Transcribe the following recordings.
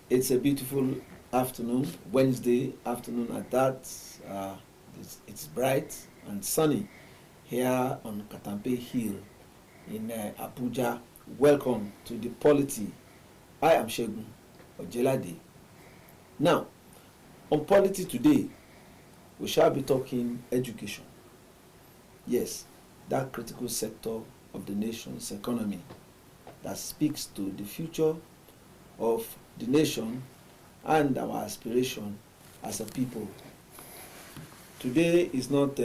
It's a beautiful afternoon, Wednesday afternoon at that. It's bright and sunny here on Katampe Hill in Abuja. Welcome to the Polity. I am Segun Ojelade. Now, on Polity today, we shall be talking education. Yes, that critical sector of the nation's economy that speaks to the future of the nation and our aspiration as a people. Today is not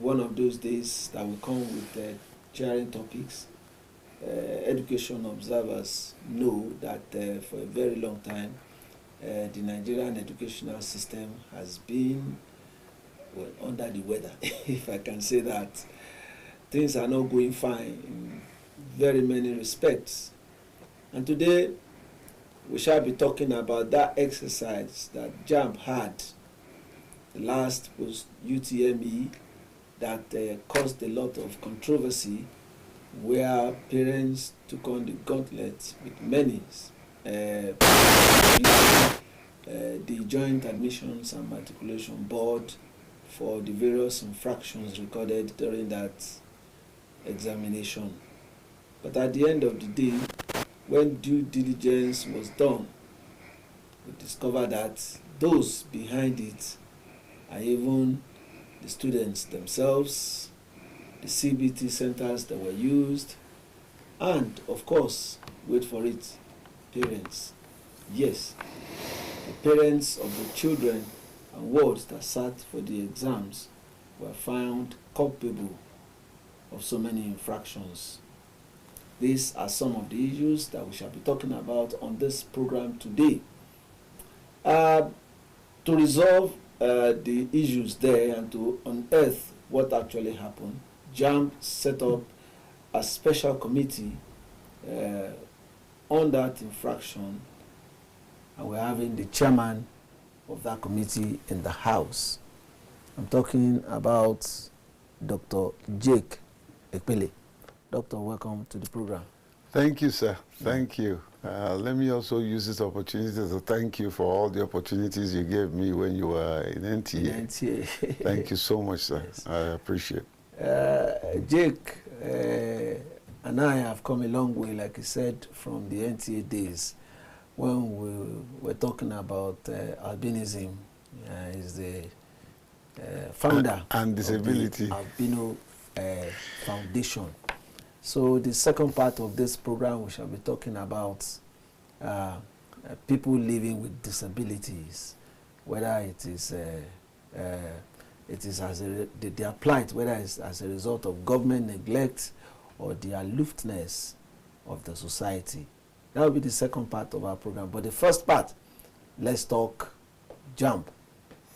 one of those days that will come with sharing topics. Education observers know that for a very long time the Nigerian educational system has been under the weather, if I can say that. Things are not going fine in very many respects. And today we shall be talking about that exercise that JAMB had, the last post-UTME, that caused a lot of controversy, where parents took on the gauntlet with many, the Joint Admissions and Matriculation Board for the various infractions recorded during that examination. But at the end of the day, when due diligence was done, we discovered that those behind it are even the students themselves, the CBT centers that were used, and of course, wait for it, parents. Yes, the parents of the children and wards that sat for the exams were found culpable of so many infractions. These are some of the issues that we shall be talking about on this program today. To resolve the issues there and to unearth what actually happened, JAMB set up a special committee on that infraction, and we're having the chairman of that committee in the house. I'm talking about Dr. Jake Ekpele. Doctor, welcome to the program. Thank you, sir. Thank you. Let me also use this opportunity to thank you for all the opportunities you gave me when you were in NTA. In NTA. Thank you so much, sir. Yes. I appreciate it. Jake and I have come a long way, like I said, from the NTA days when we were talking about albinism. He's the founder and disability of the Albino Foundation. So the second part of this program, we shall be talking about people living with disabilities, whether it is as their plight, whether it's as a result of government neglect or the aloofness of the society. That will be the second part of our program. But the first part, let's talk JAMB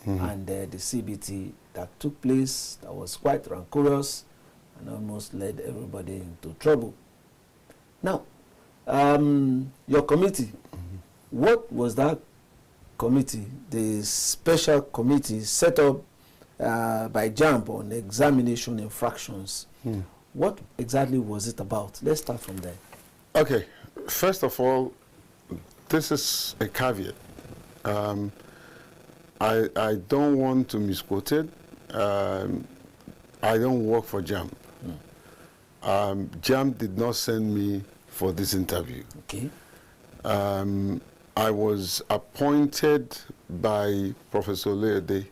and the CBT that took place, that was quite rancorous and almost led everybody into trouble. Now, your committee, what was that committee, the special committee set up by JAMB on examination infractions? What exactly was it about? Let's start from there. Okay, first of all, this is a caveat. I don't want to misquote it. I don't work for JAMB. JAMB did not send me for this interview. Okay. I was appointed by Professor Ojelade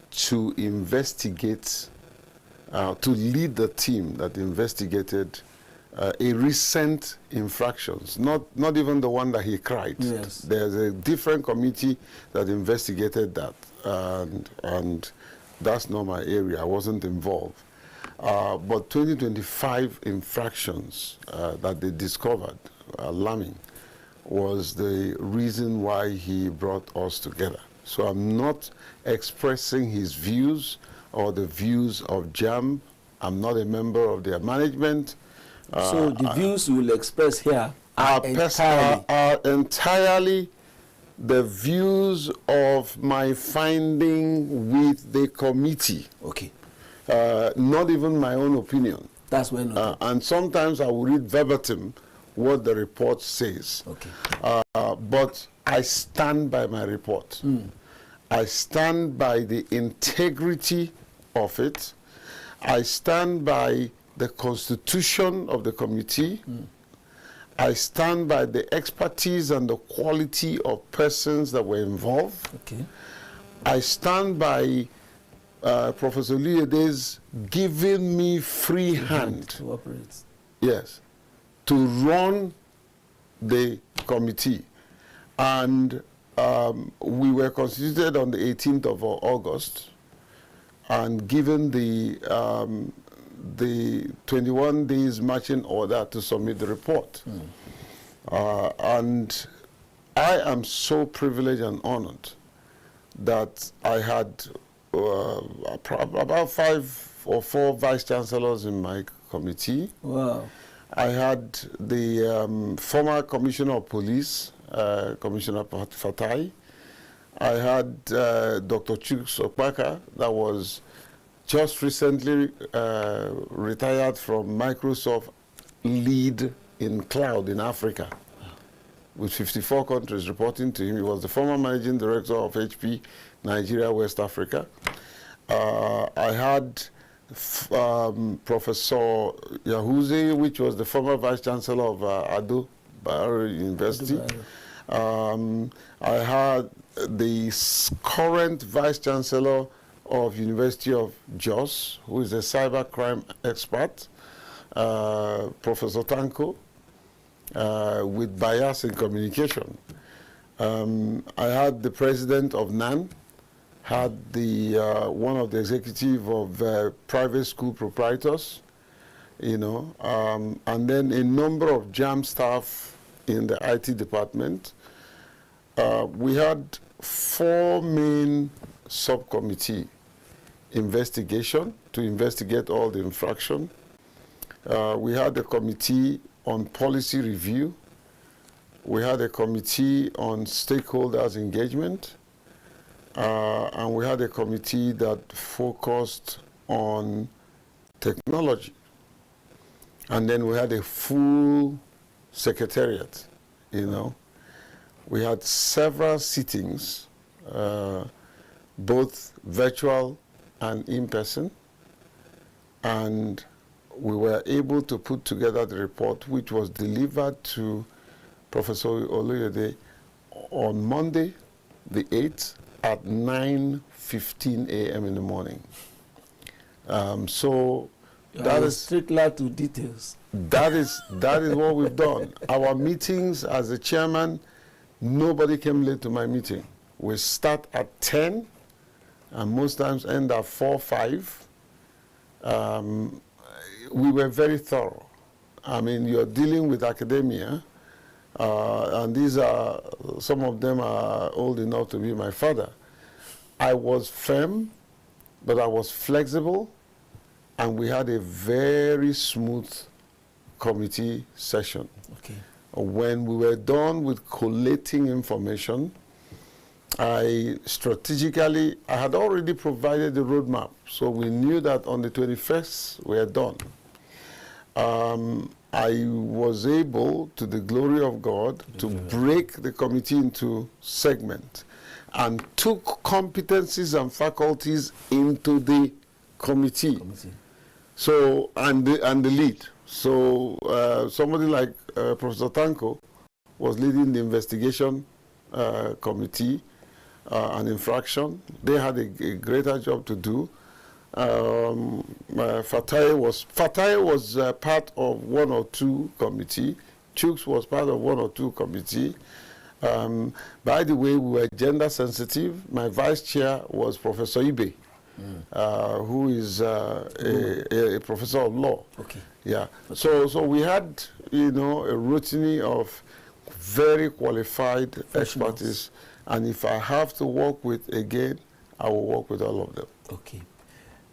to investigate, to lead the team that investigated a recent infractions, not even the one that he cried. Yes. There's a different committee that investigated that, and that's not my area. I wasn't involved. But 2025 infractions that they discovered, alarming, was the reason why he brought us together. So I'm not expressing his views or the views of JAMB. I'm not a member of their management. So the views you will express here are entirely the views of my finding with the committee. Okay. Not even my own opinion. That's when. Okay. And sometimes I will read verbatim what the report says. Okay. but I stand by my report. I stand by the integrity of it. I stand by the constitution of the committee. I stand by the expertise and the quality of persons that were involved. Okay. I stand by Professor Oluyede's giving me free hand to operate. Yes, to run the committee. And we were constituted on the 18th of August and given the 21 days marching order to submit the report. And I am so privileged and honored that I had about 5 or 4 vice chancellors in my committee. Wow. I had the former commissioner of police, Commissioner Fatai. I had Dr. Chuks Okpaka, that was just recently retired from Microsoft lead in cloud in Africa, with 54 countries reporting to him. He was the former managing director of HP Nigeria, West Africa. I had Professor Yahuze, which was the former vice chancellor of Ado Bayero University. I had the current vice chancellor of University of Jos, who is a cyber crime expert, Professor Tanko, with bias in communication. I had the president of NAN, had the one of the executive of private school proprietors, you know, and then a number of JAMB staff in the IT department. We had 4 main subcommittee investigation to investigate all the infraction. We had a committee on policy review. We had a committee on stakeholders engagement. And we had a committee that focused on technology. And then we had a full secretariat, you know. We had several sittings, both virtual and in person. And we were able to put together the report, which was delivered to Professor Oluyede on Monday, the 8th, at 9:15 a.m. in the morning. So that is stickler to details. That is what we've done. Our meetings, as a chairman, nobody came late to my meeting. We start at 10, and most times end at 4, 5. We were very thorough. I mean, you're dealing with academia. And these are, some of them are old enough to be my father. I was firm, but I was flexible, and we had a very smooth committee session. Okay. When we were done with collating information, I had already provided the roadmap, so we knew that on the 21st we are done. I was able, to the glory of God, to break the committee into segments and took competencies and faculties into the committee. So, and the lead. So somebody like Professor Tanko was leading the investigation committee and infraction. They had a greater job to do. Fatai was part of 1 or 2 committee. Chuks was part of 1 or 2 committee. By the way, we were gender sensitive. My vice chair was Professor Ibe, who is a professor of law. Okay. Yeah. So we had, you know, a routine of very qualified expertise, and if I have to work with again, I will work with all of them. Okay.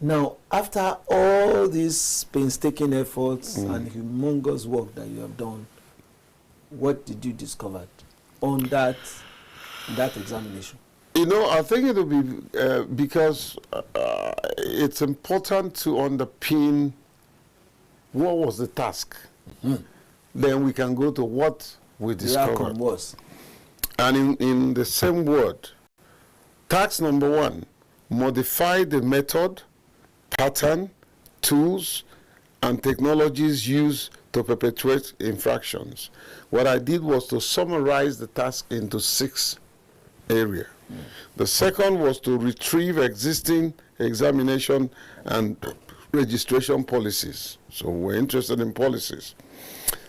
Now, after all these painstaking efforts and humongous work that you have done, what did you discover on that examination? You know, I think it will be because it's important to underpin what was the task. Then we can go to what we discovered. The outcome was. And in the same word, task number 1, modify the method, pattern, tools, and technologies used to perpetuate infractions. What I did was to summarize the task into 6 areas. The second was to retrieve existing examination and registration policies. So we're interested in policies.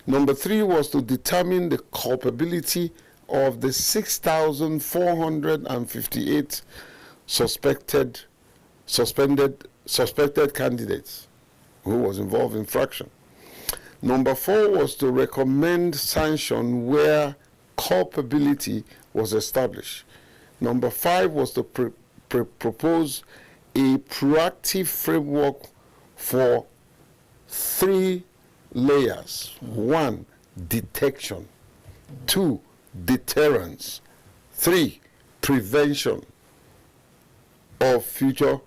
Number 3 was to determine the culpability of the 6,458 suspected candidates who was involved in infraction. Number 4 was to recommend sanction where culpability was established. Number 5 was to propose a proactive framework for 3 layers. 1, detection. 2, deterrence. 3, prevention of future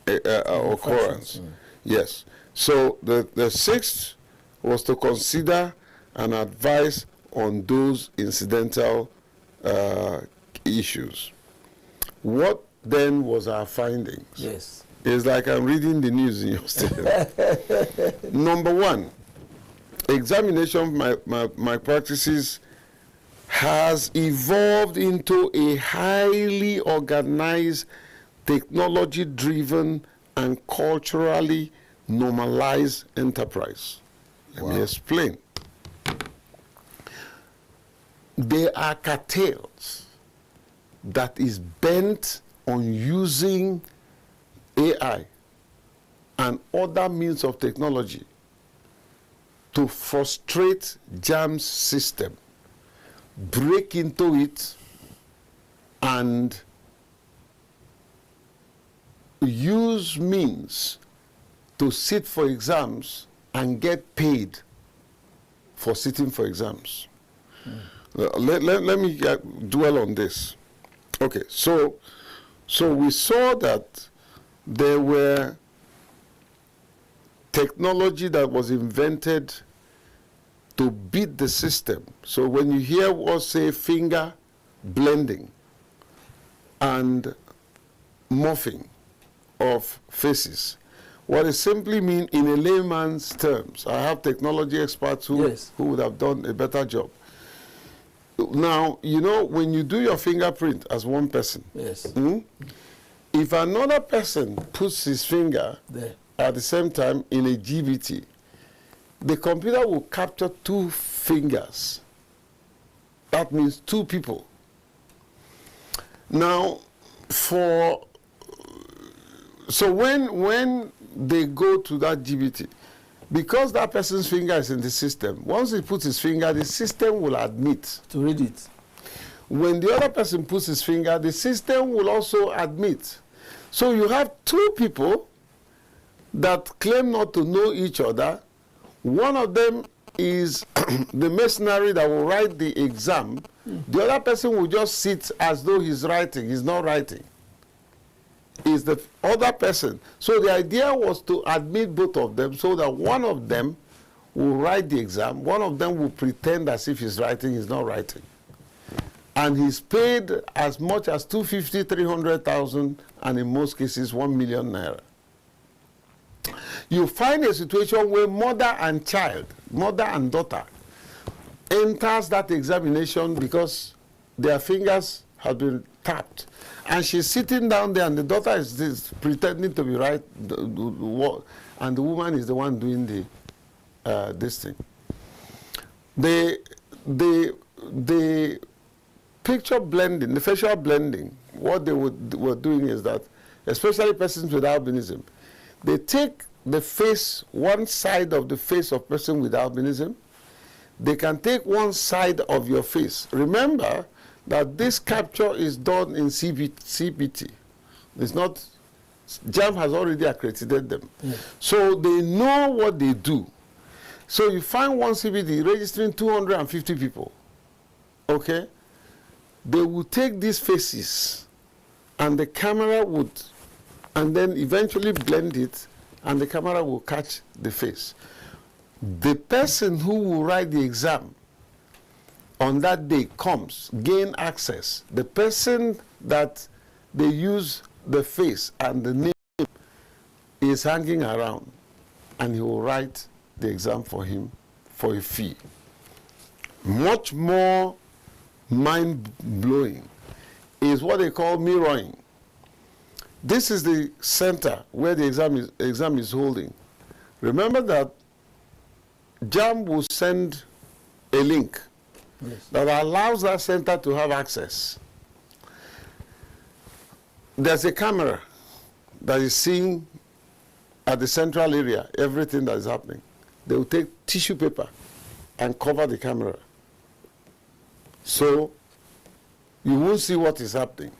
occurrence. Yes. So the 6th was to consider and advise on those incidental issues. What then was our findings? Yes. It's like I'm reading the news in your stadium. Number 1, examination of my practices has evolved into a highly organized, technology-driven, and culturally normalized enterprise. Let me explain. There are cartels that is bent on using AI and other means of technology to frustrate JAMB's system, break into it, and use means to sit for exams and get paid for sitting for exams. Let me dwell on this. Okay, so we saw that there were technology that was invented to beat the system. So when you hear us say finger blending and morphing of faces, what it simply means in a layman's terms, I have technology experts who would have done a better job. Now, you know, when you do your fingerprint as one person, if another person puts his finger at the same time in a GBT, the computer will capture 2 fingers. That means 2 people. Now, so when they go to that GBT, because that person's finger is in the system, once he puts his finger, the system will admit to read it. When the other person puts his finger, the system will also admit. So you have 2 people that claim not to know each other. One of them is the mercenary that will write the exam. The other person will just sit as though he's writing. He's not writing. Is the other person. So the idea was to admit both of them so that one of them will write the exam, one of them will pretend as if he's writing, he's not writing. And he's paid as much as 250, 300,000, and in most cases 1 million naira. You find a situation where mother and child, mother and daughter, enters that examination because their fingers have been tapped. And she's sitting down there, and the daughter is pretending to be right, and the woman is the one doing the this thing. The picture blending, the facial blending, what they were doing is that, especially persons with albinism, they take the face, one side of the face of person with albinism. They can take one side of your face. Remember that this capture is done in CBT. It's not, JAMB has already accredited them. So they know what they do. So you find one CBT registering 250 people, okay? They will take these faces and the camera would, and then eventually blend it, and the camera will catch the face. The person who will write the exam on that day comes, gain access, the person that they use the face and the name is hanging around, and he will write the exam for him for a fee. Much more mind-blowing is what they call mirroring. This is the center where the exam is holding. Remember that JAMB will send a link that allows that center to have access. There's a camera that is seeing at the central area everything that is happening. They will take tissue paper and cover the camera, so you won't see what is happening.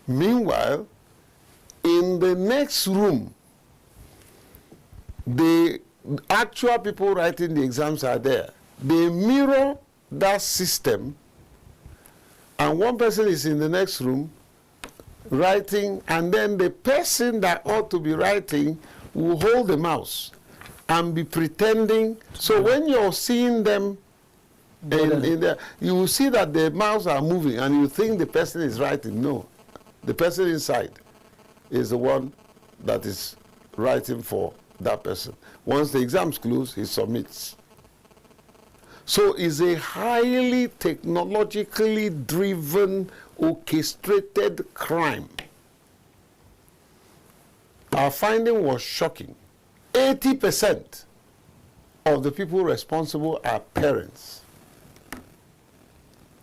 Meanwhile, in the next room, the actual people writing the exams are there. They mirror that system, and one person is in the next room writing, and then the person that ought to be writing will hold the mouse and be pretending. So when you're seeing them in there, you will see that the mouse are moving, and you think the person is writing. No, the person inside is the one that is writing for that person. Once the exam's closed, he submits. So it's a highly technologically driven, orchestrated crime. Our finding was shocking. 80% of the people responsible are parents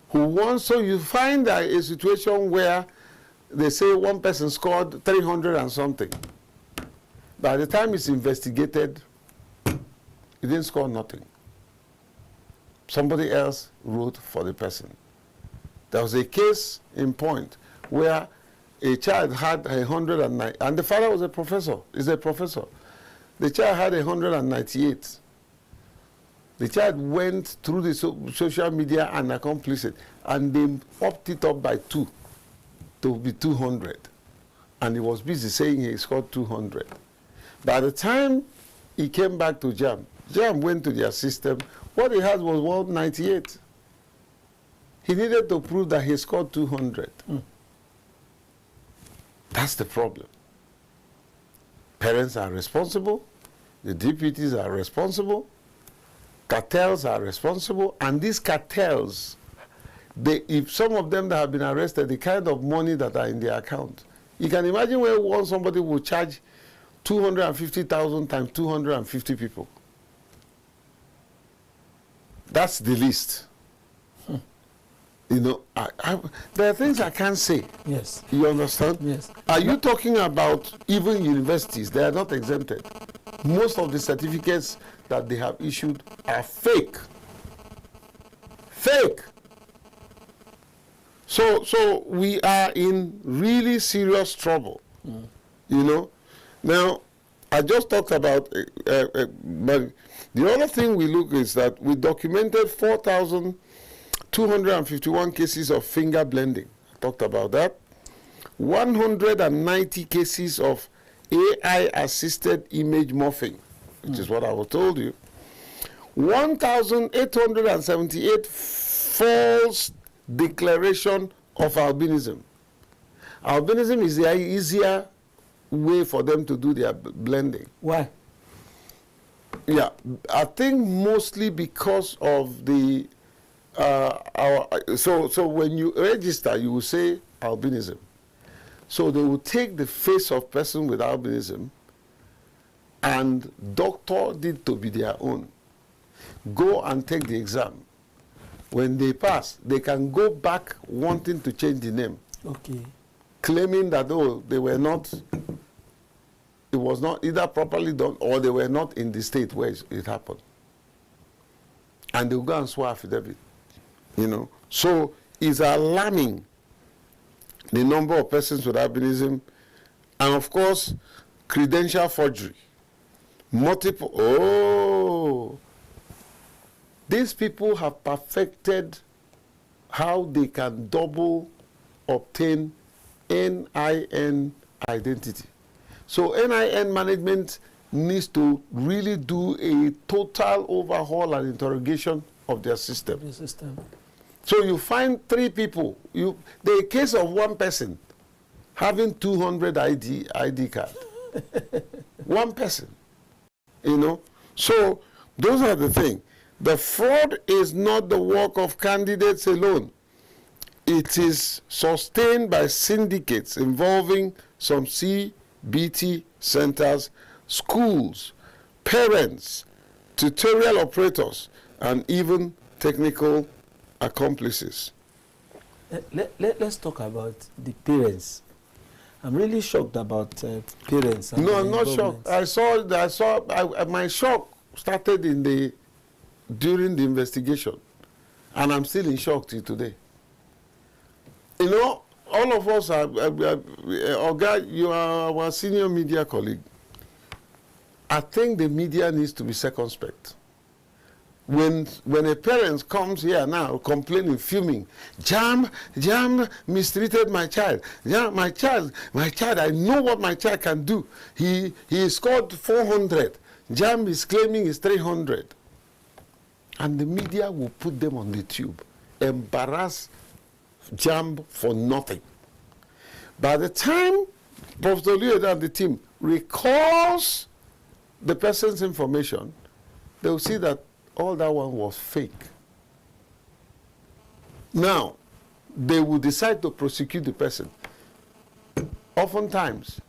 who want. So you find a situation where they say one person scored 300 and something. By the time it's investigated, he didn't score nothing. Somebody else wrote for the person. There was a case in Point where a child had 109, and the father was a professor, is a professor. The child had 198. The child went through the social media and accomplished it, and they upped it up by 2 to be 200. And he was busy saying he scored 200. By the time he came back to JAMB, JAMB went to their system. What he had was 198. He needed to prove that he scored 200. That's the problem. Parents are responsible. The deputies are responsible. Cartels are responsible. And these cartels, if some of them that have been arrested, the kind of money that are in their account, you can imagine where somebody will charge 250,000 times 250 people. That's the least. You know, there are things I can't say. Yes. You understand? Yes. Are you talking about even universities? They are not exempted. Most of the certificates that they have issued are fake. Fake. So we are in really serious trouble. You know? Now, I just talked about, but the other thing we look is that we documented 4,251 cases of finger blending. I talked about that. 190 cases of AI-assisted image morphing, which is what I told you. 1,878 false declaration of albinism. Albinism is the easier way for them to do their blending. Why? Yeah, I think mostly because of the so when you register, you will say albinism. So they will take the face of person with albinism and doctor it to be their own. Go and take the exam. When they pass, they can go back wanting to change the name. Okay. Claiming that, oh, they were not, it was not either properly done or they were not in the state where it happened. And they'll go and swear affidavit, you know. So it's alarming, the number of persons with albinism, and of course, credential forgery. Multiple, these people have perfected how they can double obtain NIN identity. So NIN management needs to really do a total overhaul and interrogation of their system. So you find 3 people. The case of one person having 200 ID card. One person. You know. So those are the things. The fraud is not the work of candidates alone. It is sustained by syndicates involving some CBT centers, schools, parents, tutorial operators, and even technical accomplices. Let's talk about the parents. I'm really shocked about parents. And no, I'm not shocked. My shock started during the investigation, and I'm still in shock till today. You know, all of us are, Oga, you are our senior media colleague. I think the media needs to be circumspect. When a parent comes here now complaining, fuming, JAMB mistreated my child. Yeah, my child, I know what my child can do. He scored 400. JAMB is claiming it's 300. And the media will put them on the tube, embarrass JAMB for nothing. By the time Professor Ojelade and the team recalls the person's information, they will see that all that one was fake. Now, they will decide to prosecute the person. Oftentimes,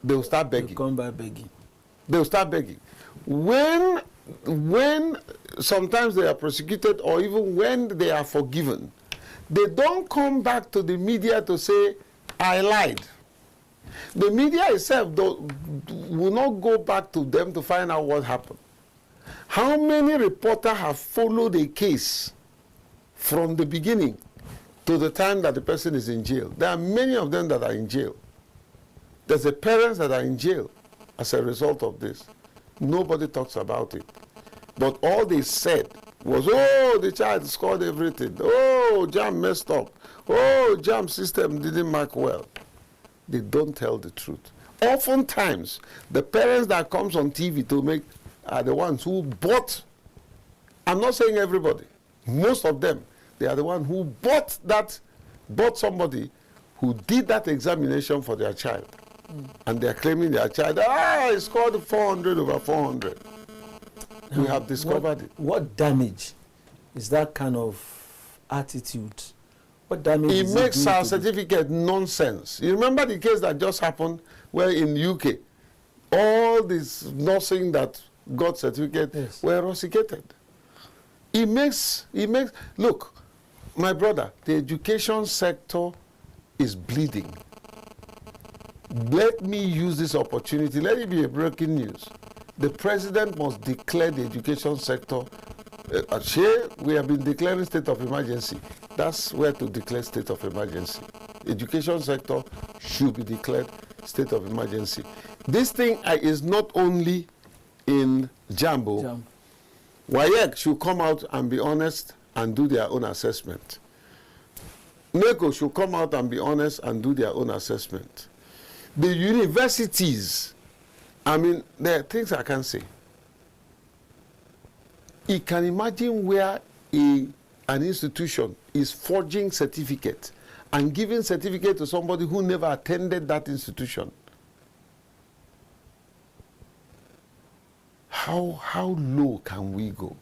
they will start begging. They'll come by begging. They will start begging. When sometimes they are prosecuted, or even when they are forgiven, they don't come back to the media to say, I lied. The media itself will not go back to them to find out what happened. How many reporters have followed a case from the beginning to the time that the person is in jail? There are many of them that are in jail. There's the parents that are in jail as a result of this. Nobody talks about it. But all they said was, oh, the child scored everything. Oh, JAMB messed up. Oh, JAMB system didn't mark well. They don't tell the truth. Oftentimes, the parents that comes on TV to make are the ones who bought. I'm not saying everybody. Most of them, they are the ones who bought somebody who did that examination for their child. And they are claiming their child, he scored 400 over 400. We have discovered it. What damage is that kind of attitude? What damage it makes our certificate nonsense. You remember the case that just happened where in UK, all these nursing that got certificate were rusticated. Look, my brother, the education sector is bleeding. Let me use this opportunity. Let it be a breaking news. The president must declare the education sector. We have been declaring state of emergency. That's where to declare state of emergency. Education sector should be declared state of emergency. This thing is not only in JAMB. WAEC should come out and be honest and do their own assessment. NIGCO should come out and be honest and do their own assessment. The universities, I mean, there are things I can say. You can imagine where an institution is forging certificate and giving certificate to somebody who never attended that institution. How low can we go?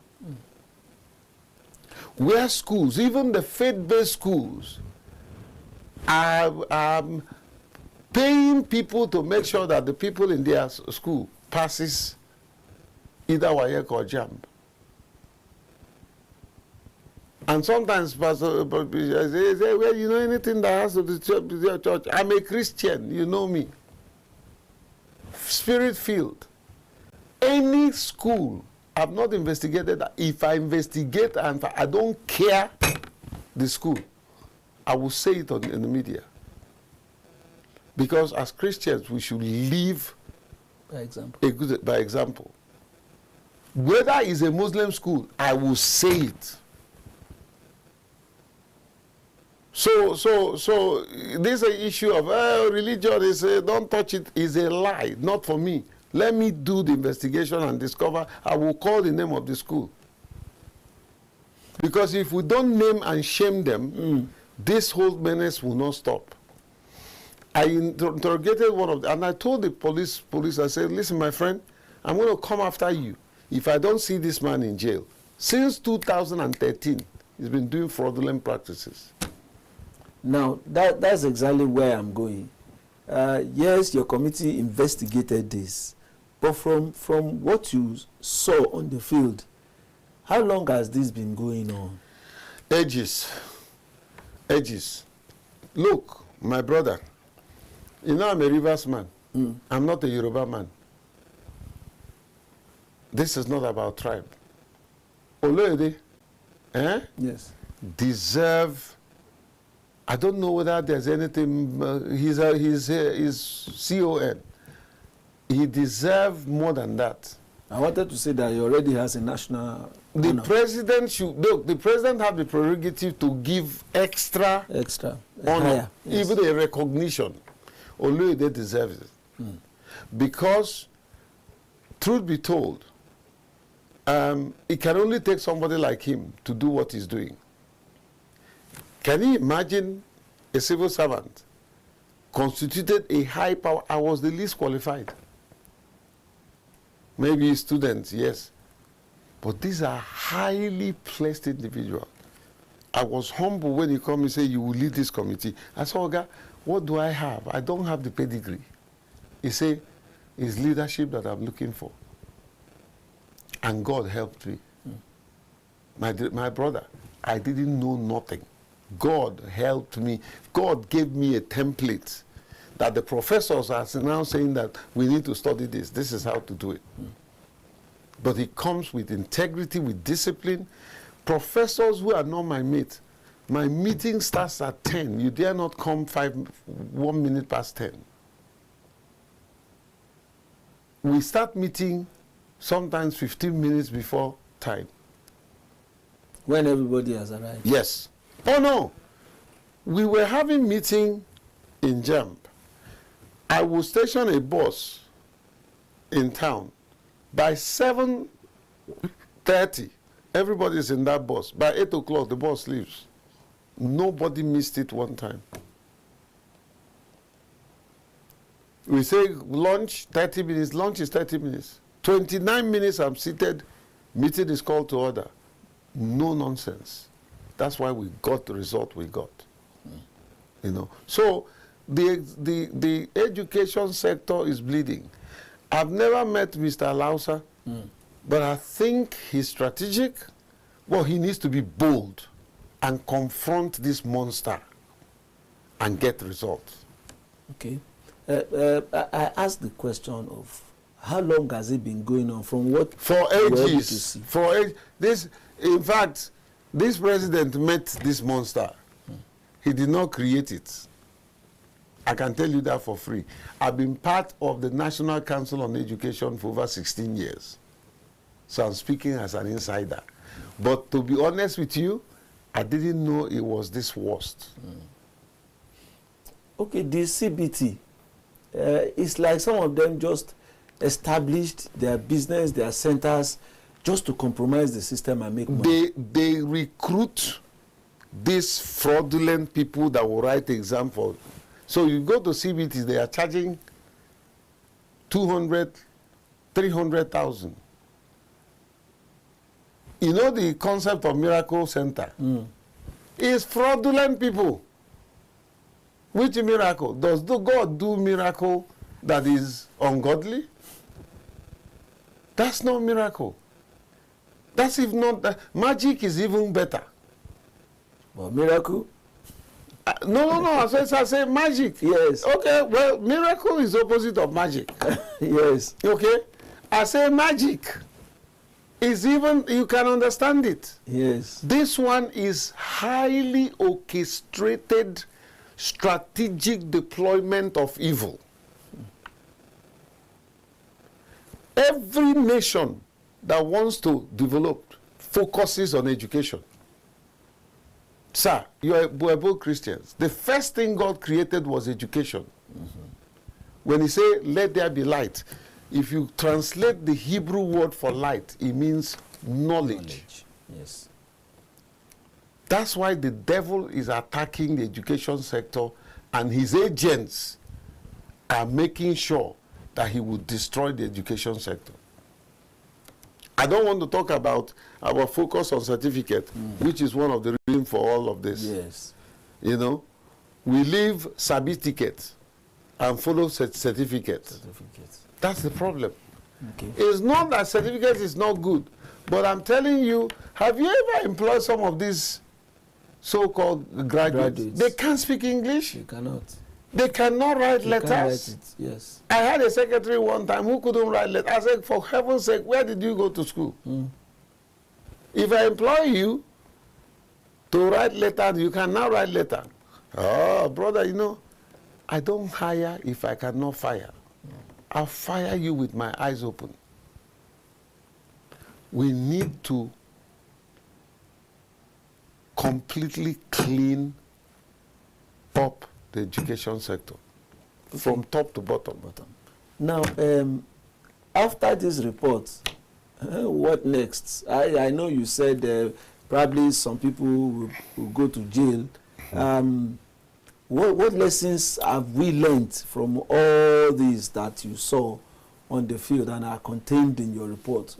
Where schools, even the faith-based schools, are paying people to make sure that the people in their school passes either WAEC or JAMB. And sometimes Pastor say, well, you know anything that has to do with your church? I'm a Christian, you know me. Spirit-filled. Any school, I've not investigated. If I investigate and I don't care the school, I will say it in the media. Because as Christians, we should live by example. Whether it's a Muslim school, I will say it. So this issue of religion is don't touch it is a lie, not for me. Let me do the investigation and discover. I will call the name of the school. Because if we don't name and shame them, this whole menace will not stop. I interrogated one of them, and I told the police, I said, listen, my friend, I'm going to come after you if I don't see this man in jail. Since 2013, he's been doing fraudulent practices. Now, that's exactly where I'm going. Yes, your committee investigated this, but from what you saw on the field, how long has this been going on? Ages. Look, my brother, you know I'm a Rivers man. I'm not a Yoruba man. This is not about tribe. Ojelade, Yes. deserve, I don't know whether there's anything, he's CON. He deserves more than that. I wanted to say that he already has a national The honor. president should, look, the president have the prerogative to give extra Extra. honor, Higher. Yes. even a recognition. Ojelade deserves it. Because, truth be told, it can only take somebody like him to do what he's doing. Can you imagine a civil servant constituted a high power? I was the least qualified. Maybe students, yes. But these are highly placed individuals. I was humble when he come and say, you will lead this committee. I said, Oga, what do I have? I don't have the pedigree. He said, it's leadership that I'm looking for. And God helped me. My brother, I didn't know nothing. God helped me. God gave me a template that the professors are now saying that we need to study this. This is how to do it. But it comes with integrity, with discipline. Professors who are not my mate, my meeting starts at 10. You dare not come 1 minute past 10. We start meeting sometimes 15 minutes before time. When everybody has arrived. Yes. Oh no. We were having meeting in JAMB. I will station a bus in town. By 7:30, everybody is in that bus. By 8 o'clock, the bus leaves. Nobody missed it one time. We say lunch, 30 minutes. Lunch is 30 minutes. 29 minutes I'm seated. Meeting is called to order. No nonsense. That's why we got the result we got. You know. So the education sector is bleeding. I've never met Mr. Lausa, but I think he's strategic. Well, he needs to be bold and confront this monster and get results. Okay. I asked the question of how long has it been going on? From what? For you're able to ages. see? For age, this, in fact, this president met this monster. He did not create it. I can tell you that for free. I've been part of the National Council on Education for over 16 years. So I'm speaking as an insider. But to be honest with you, I didn't know it was this worst. Okay, the CBT, it's like some of them just established their business, their centers, just to compromise the system and make money. They recruit these fraudulent people that will write exam for. So you go to CBT, they are charging 200, 300,000. You know the concept of miracle center? It's fraudulent people. Which miracle? Does God do miracle that is ungodly? That's not miracle. That's if not, magic is even better. Well, miracle? No. I say magic. Yes. Okay, well, miracle is opposite of magic. Yes. Okay? I say magic is even, you can understand it. Yes. This one is highly orchestrated, strategic deployment of evil. Every nation that wants to develop focuses on education. Sir, we're both Christians. The first thing God created was education. When he said, let there be light, if you translate the Hebrew word for light, it means knowledge. Yes. That's why the devil is attacking the education sector, and his agents are making sure that he will destroy the education sector. I don't want to talk about our focus on certificate, which is one of the reasons for all of this. Yes. You know, we leave certificate and follow certificate. That's the problem. Okay. It's not that certificate is not good, but I'm telling you, have you ever employed some of these so-called graduates? They can't speak English. They cannot. They cannot write letters. Can't write it. Yes. I had a secretary one time who couldn't write letters. I said, for heaven's sake, where did you go to school? If I employ you to write letters, you cannot write letter. Oh, brother, you know, I don't hire if I cannot fire. I'll fire you with my eyes open. We need to completely clean up the education sector, from top to bottom. Now, after this report, what next? I know you said probably some people will go to jail. What lessons have we learned from all these that you saw on the field and are contained in your report?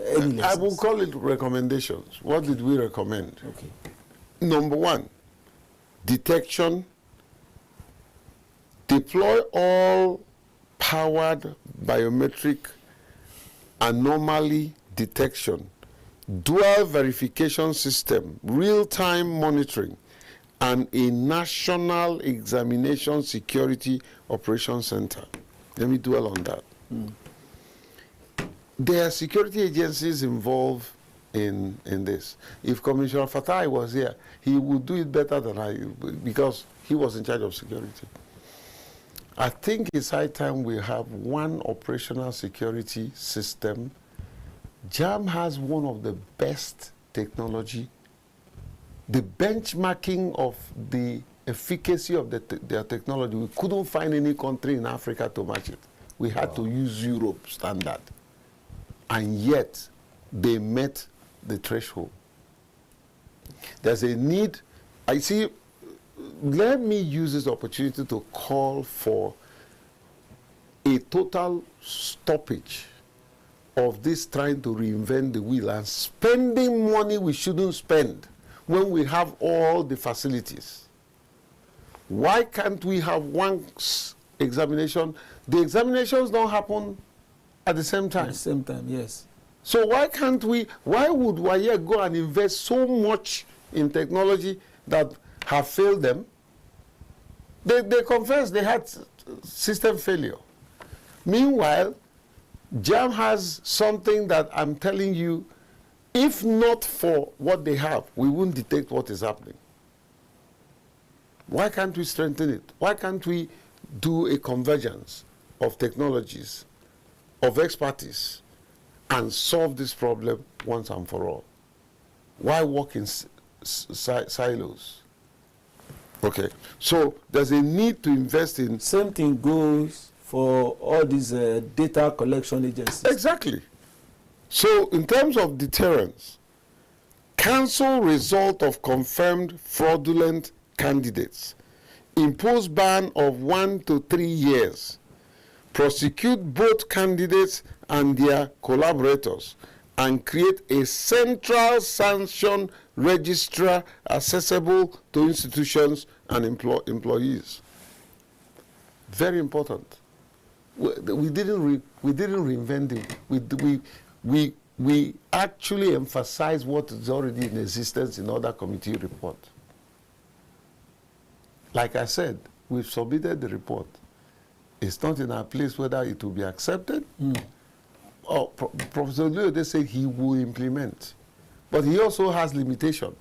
Any lessons? I will call it recommendations. What did we recommend? Okay. Number one, detection. Deploy all powered biometric anomaly detection, dual verification system, real-time monitoring, and a national examination security operations center. Let me dwell on that. There are security agencies involved in this. If Commissioner Fatai was here, he would do it better than I, because he was in charge of security. I think it's high time we have one operational security system. JAMB has one of the best technology. The benchmarking of the efficacy of their technology, we couldn't find any country in Africa to match it. We had to use Europe standard. And yet, they met the threshold. There's a need. I see. Let me use this opportunity to call for a total stoppage of this trying to reinvent the wheel and spending money we shouldn't spend when we have all the facilities. Why can't we have one examination? The examinations don't happen at the same time. At the same time, yes. So why can't we, why would WAEC go and invest so much in technology that have failed them? They confess they had system failure. Meanwhile, JAMB has something that I'm telling you, if not for what they have, we wouldn't detect what is happening. Why can't we strengthen it? Why can't we do a convergence of technologies, of expertise, and solve this problem once and for all? Why work in silos? Okay, so there's a need to invest in... Same thing goes for all these data collection agencies. Exactly. So in terms of deterrence, cancel result of confirmed fraudulent candidates, impose ban of 1 to 3 years, prosecute both candidates and their collaborators, and create a central sanction registrar accessible to institutions and employees. Very important. We didn't reinvent it. We actually emphasize what is already in existence in other committee reports. Like I said, we've submitted the report. It's not in our place whether it will be accepted. Or Professor Ojelade said he will implement. But he also has limitation.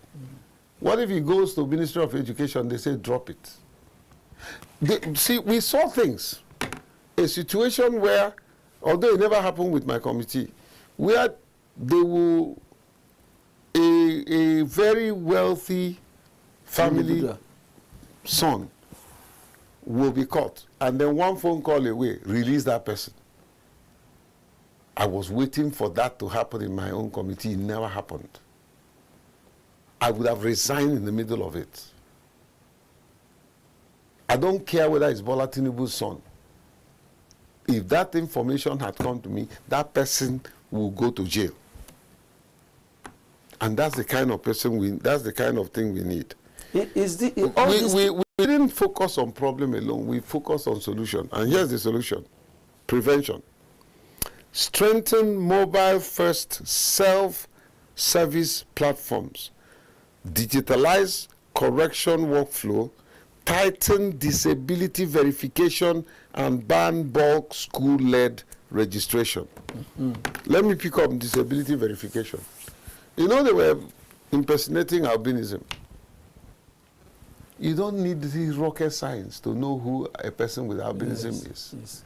What if he goes to Ministry of Education, they say drop it? See, we saw things. A situation where, although it never happened with my committee, where they will, a very wealthy family son will be caught, and then one phone call away, release that person. I was waiting for that to happen in my own committee. It never happened. I would have resigned in the middle of it. I don't care whether it's Bola Tinubu's son. If that information had come to me, that person will go to jail. And that's the kind of person that's the kind of thing we need. We didn't focus on problem alone. We focused on solution. And here's the solution. Prevention. Strengthen mobile-first self-service platforms. Digitalize correction workflow. Tighten disability verification and ban bulk school-led registration. Let me pick up disability verification. You know, they were impersonating albinism. You don't need these rocket science to know who a person with albinism is. Yes.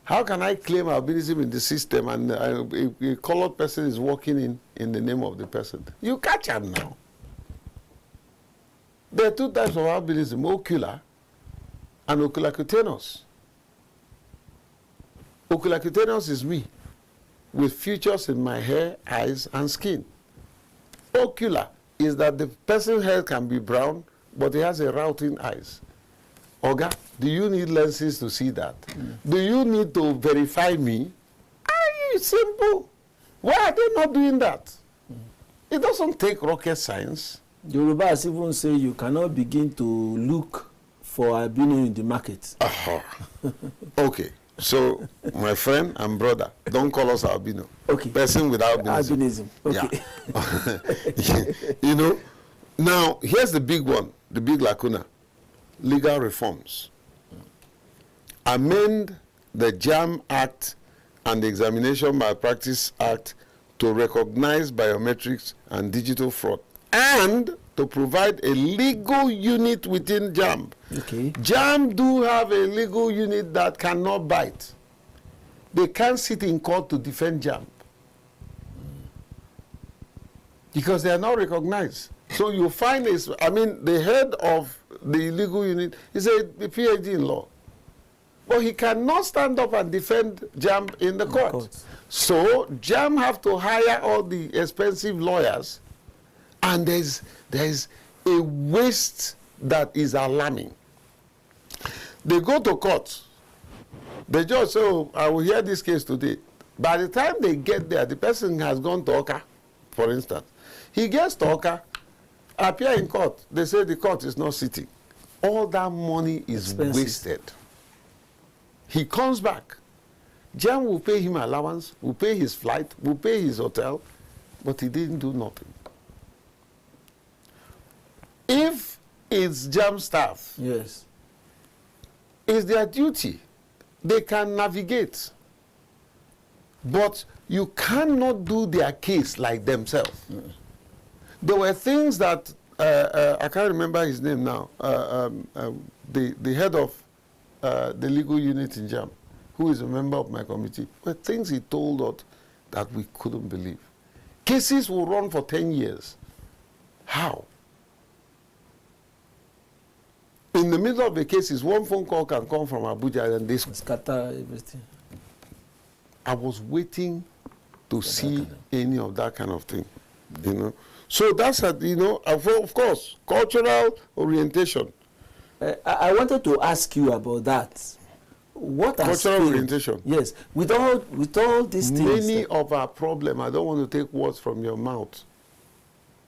How can I claim albinism in the system and a colored person is walking in the name of the person? You catch them now. There are two types of albinism, ocular and oculocutaneous. Oculocutaneous is me, with features in my hair, eyes, and skin. Ocular is that the person's hair can be brown, but he has a routing eyes. Oga, do you need lenses to see that? Do you need to verify me? It's simple. Why are they not doing that? It doesn't take rocket science. Yorubas even say you cannot begin to look for albino in the market. Okay. So, my friend and brother, don't call us albino. Okay. Person with albinism. Okay. Yeah. You know, now, here's the big one, the big lacuna. Legal reforms. Amend the JAMB Act and the Examination Malpractice Act to recognize biometrics and digital fraud, and to provide a legal unit within JAMB. Okay. JAMB do have a legal unit that cannot bite. They can't sit in court to defend JAMB because they are not recognized. So you find this, I mean, the head of the legal unit is a PhD in law, but he cannot stand up and defend JAMB in the court. So JAMB have to hire all the expensive lawyers, and there's a waste that is alarming. They go to court. The judge says, oh, I will hear this case today. By the time they get there, the person has gone to Oka, for instance. He gets to Oka, appear in court. They say the court is not sitting. All that money is wasted. He comes back. JAMB will pay him allowance, will pay his flight, will pay his hotel, but he didn't do nothing. If it's JAMB staff, yes, it's their duty. They can navigate. But you cannot do their case like themselves. There were things that, I can't remember his name now, the head of the legal unit in JAMB, who is a member of my committee, were things he told us that we couldn't believe. Cases will run for 10 years. How? In the middle of the cases, one phone call can come from Abuja and they scatter everything. I was waiting to see any of that kind of thing, you know. So that's, you know, of course, cultural orientation. I wanted to ask you about that. What cultural orientation? Yes, with all these things. Many of our problems, I don't want to take words from your mouth,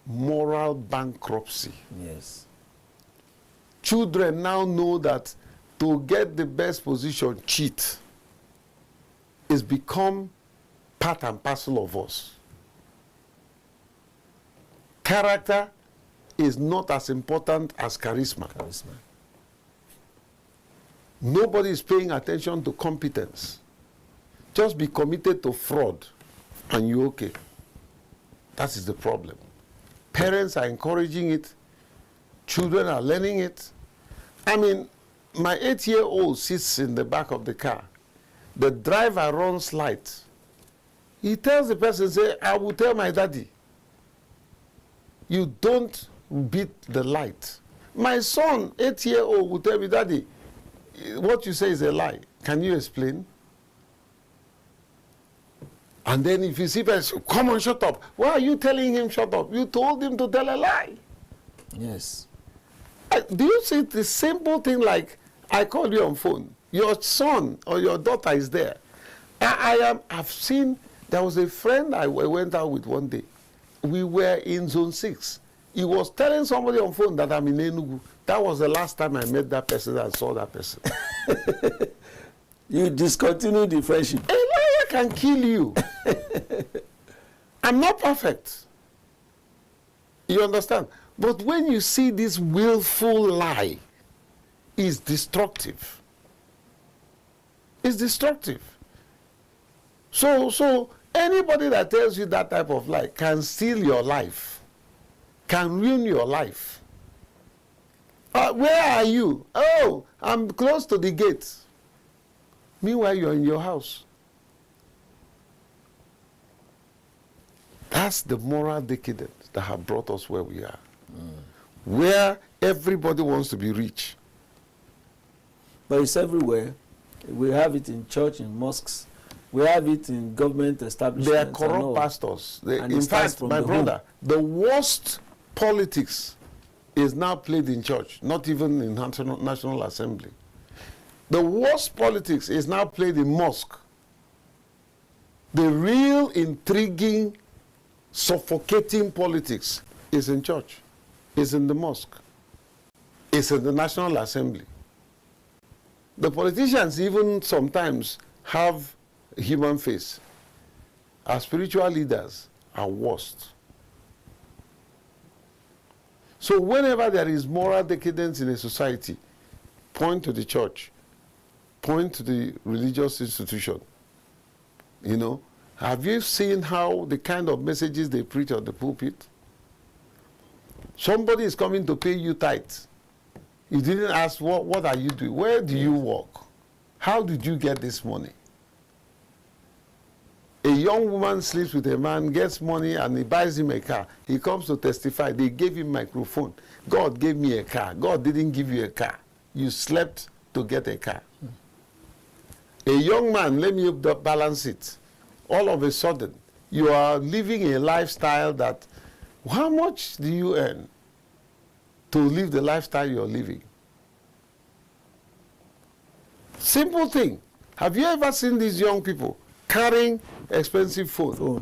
moral bankruptcy. Yes. Children now know that to get the best position, cheat. It's become part and parcel of us. Character is not as important as charisma. Nobody is paying attention to competence. Just be committed to fraud and you're okay. That is the problem. Parents are encouraging it. Children are learning it. I mean, my 8-year-old sits in the back of the car. The driver runs light. He tells the person, say, I will tell my daddy. You don't beat the light. My son, 8-year-old, will tell me, Daddy, what you say is a lie. Can you explain? And then if you see person, come on, shut up. Why are you telling him shut up? You told him to tell a lie. Yes. Do you see the simple thing like, I called you on phone, your son or your daughter is there. I've seen, there was a friend I went out with one day. We were in zone 6. He was telling somebody on phone that I'm in Enugu. That was the last time I met that person and saw that person. You discontinued the friendship. A liar can kill you. I'm not perfect. You understand? But when you see this willful lie, it's destructive. It's destructive. So anybody that tells you that type of lie can steal your life, can ruin your life. Where are you? Oh, I'm close to the gate. Meanwhile, you're in your house. That's the moral decadence that have brought us where we are. Where everybody wants to be rich. But it's everywhere. We have it in church, in mosques. We have it in government establishments. They are corrupt pastors. In fact, my brother, the worst politics is now played in church, not even in National Assembly. The worst politics is now played in mosque. The real intriguing, suffocating politics is in church, is in the mosque, is in the National Assembly. The politicians even sometimes have a human face. Our spiritual leaders are worst. So whenever there is moral decadence in a society, point to the church, point to the religious institution. You know, have you seen how the kind of messages they preach on the pulpit? Somebody is coming to pay you tithe. You didn't ask, what are you doing? Where do you work? How did you get this money? A young woman sleeps with a man, gets money, and he buys him a car. He comes to testify. They gave him a microphone. God gave me a car. God didn't give you a car. You slept to get a car. A young man, let me balance it. All of a sudden, you are living a lifestyle that, how much do you earn to live the lifestyle you're living? Simple thing. Have you ever seen these young people carrying expensive phone?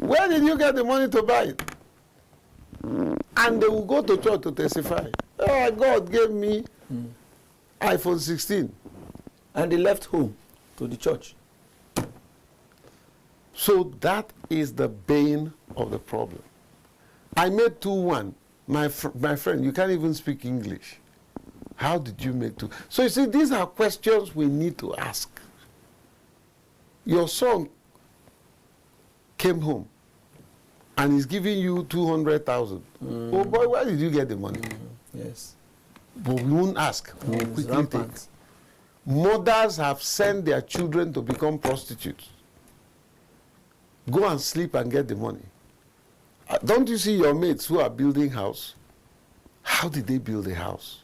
Where did you get the money to buy it? And they will go to church to testify. Oh, God gave me iPhone 16. And they left home to the church. So that is the bane of the problem. I made 2-1. My friend, you can't even speak English. How did you make 2? So you see, these are questions we need to ask. Your son came home and he's giving you 200,000. Oh boy, where did you get the money? Yes. But we won't ask. We will quickly take. Mothers have sent their children to become prostitutes. Go and sleep and get the money. Don't you see your mates who are building house? How did they build a house?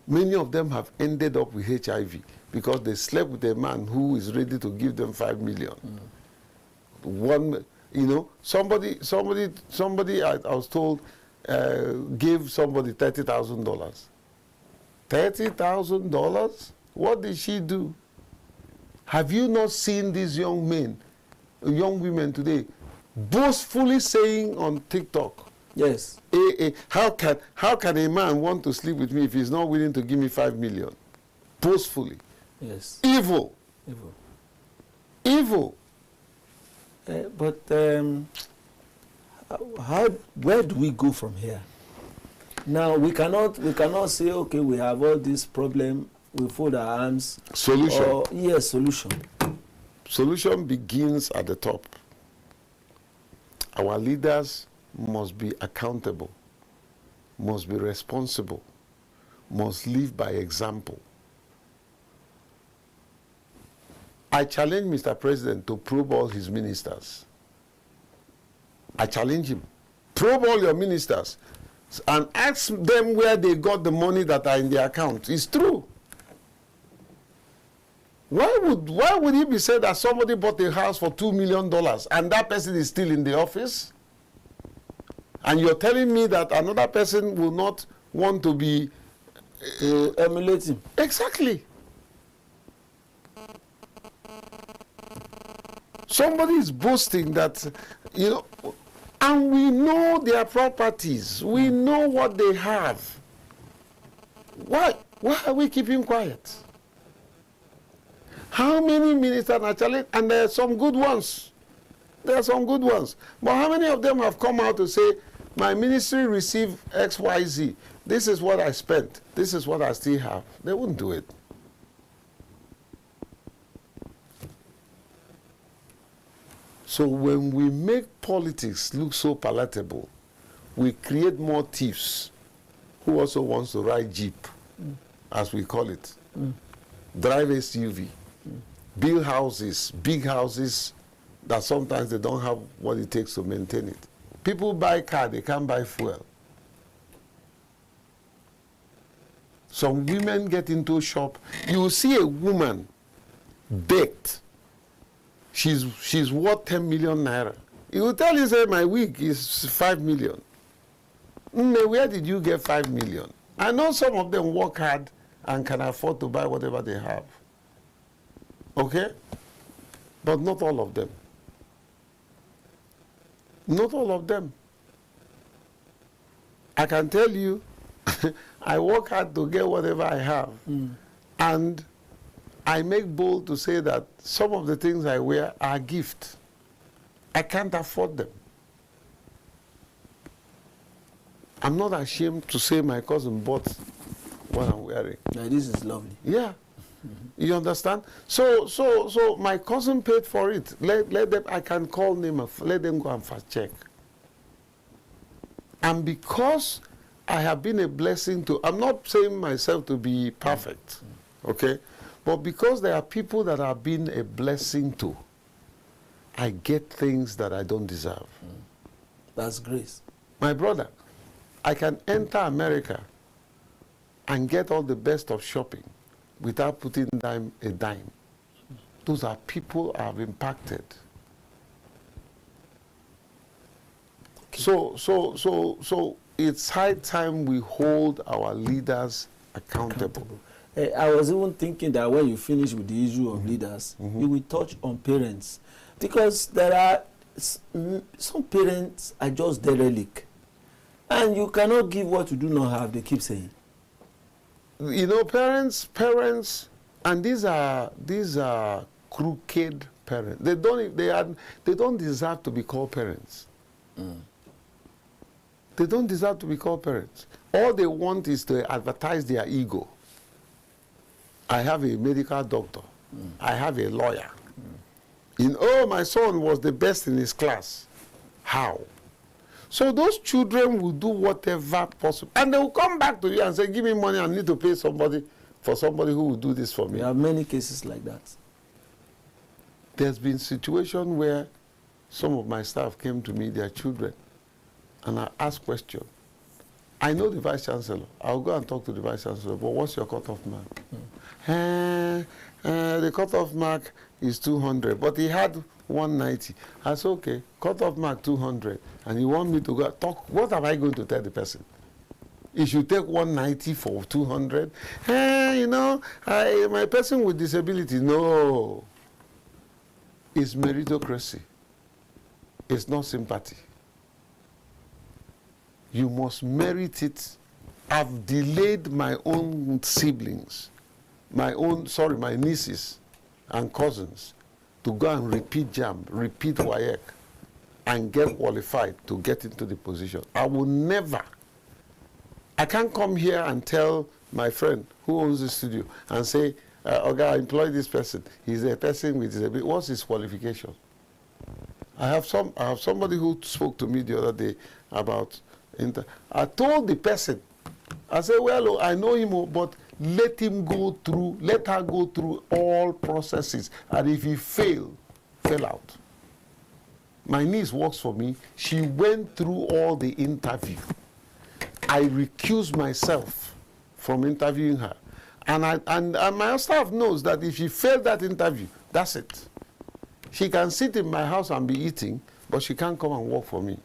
Many of them have ended up with HIV because they slept with a man who is ready to give them 5 million. One, you know, somebody I was told gave somebody $30,000. $30,000? What did she do? Have you not seen these young men, young women today, boastfully saying on TikTok, yes, how can a man want to sleep with me if he's not willing to give me 5 million? Boastfully. Yes. Evil. Evil. Evil. Where do we go from here? Now we cannot say, okay, we have all this problem, we fold our arms. Solution. Yes, solution. Solution begins at the top. Our leaders must be accountable, must be responsible, must live by example. I challenge Mr. President to probe all his ministers. I challenge him. Probe all your ministers and ask them where they got the money that are in their account. It's true. Why would it be said that somebody bought a house for $2 million and that person is still in the office? And you're telling me that another person will not want to be emulating? Exactly. Somebody is boasting that, you know, and we know their properties. We know what they have. Why are we keeping quiet? How many ministers actually, and there are some good ones. There are some good ones. But how many of them have come out to say, my ministry received XYZ. This is what I spent. This is what I still have. They wouldn't do it. So when we make politics look so palatable, we create more thieves who also wants to ride Jeep, as we call it, drive SUV, build houses, big houses that sometimes they don't have what it takes to maintain it. People buy car, they can't buy fuel. Some women get into a shop. You will see a woman baked. She's worth 10 million naira. He will tell you, say, my wig is 5 million. Where did you get 5 million? I know some of them work hard and can afford to buy whatever they have. Okay? But not all of them. Not all of them. I can tell you, I work hard to get whatever I have. And I make bold to say that some of the things I wear are a gift. I can't afford them. I'm not ashamed to say my cousin bought what I'm wearing. Now, this is lovely. Yeah. You understand? So my cousin paid for it. Let them, I can call them, let them go and fast check. And because I have been a blessing to, I'm not saying myself to be perfect, okay? But because there are people that have been a blessing to, I get things that I don't deserve. That's grace. My brother, I can enter America and get all the best of shopping without putting them a dime. Those are people I have impacted. Okay. So it's high time we hold our leaders accountable. I was even thinking that when you finish with the issue of leaders, you will touch on parents. Because there are some parents are just derelict. And you cannot give what you do not have, they keep saying. You know, parents, and these are crooked parents. They don't deserve to be called parents. They don't deserve to be called parents. All they want is to advertise their ego. I have a medical doctor. I have a lawyer. Oh, my son was the best in his class. How? So those children will do whatever possible. And they will come back to you and say, give me money, I need to pay somebody for somebody who will do this for me. There are many cases like that. There's been situations where some of my staff came to me, their children, and I asked questions. I know the Vice Chancellor. I'll go and talk to the Vice Chancellor, but what's your cutoff mark? The cutoff mark is 200, but he had 190. I said, okay, cutoff mark 200, and you want me to go talk, what am I going to tell the person? He should take 190 for 200? You know, my person with disability, no. It's meritocracy. It's not sympathy. You must merit it. I've delayed my own siblings, my nieces and cousins to go and repeat JAMB, repeat WAEC, and get qualified to get into the position. I will never. I can't come here and tell my friend who owns the studio and say, okay, I employ this person. He's a person with disability. What's his qualification? I have somebody who spoke to me the other day about. I told the person, I said, well, I know him, but let her go through all processes. And if he fell out. My niece works for me. She went through all the interview. I recused myself from interviewing her. And my staff knows that if she failed that interview, that's it. She can sit in my house and be eating, but she can't come and work for me.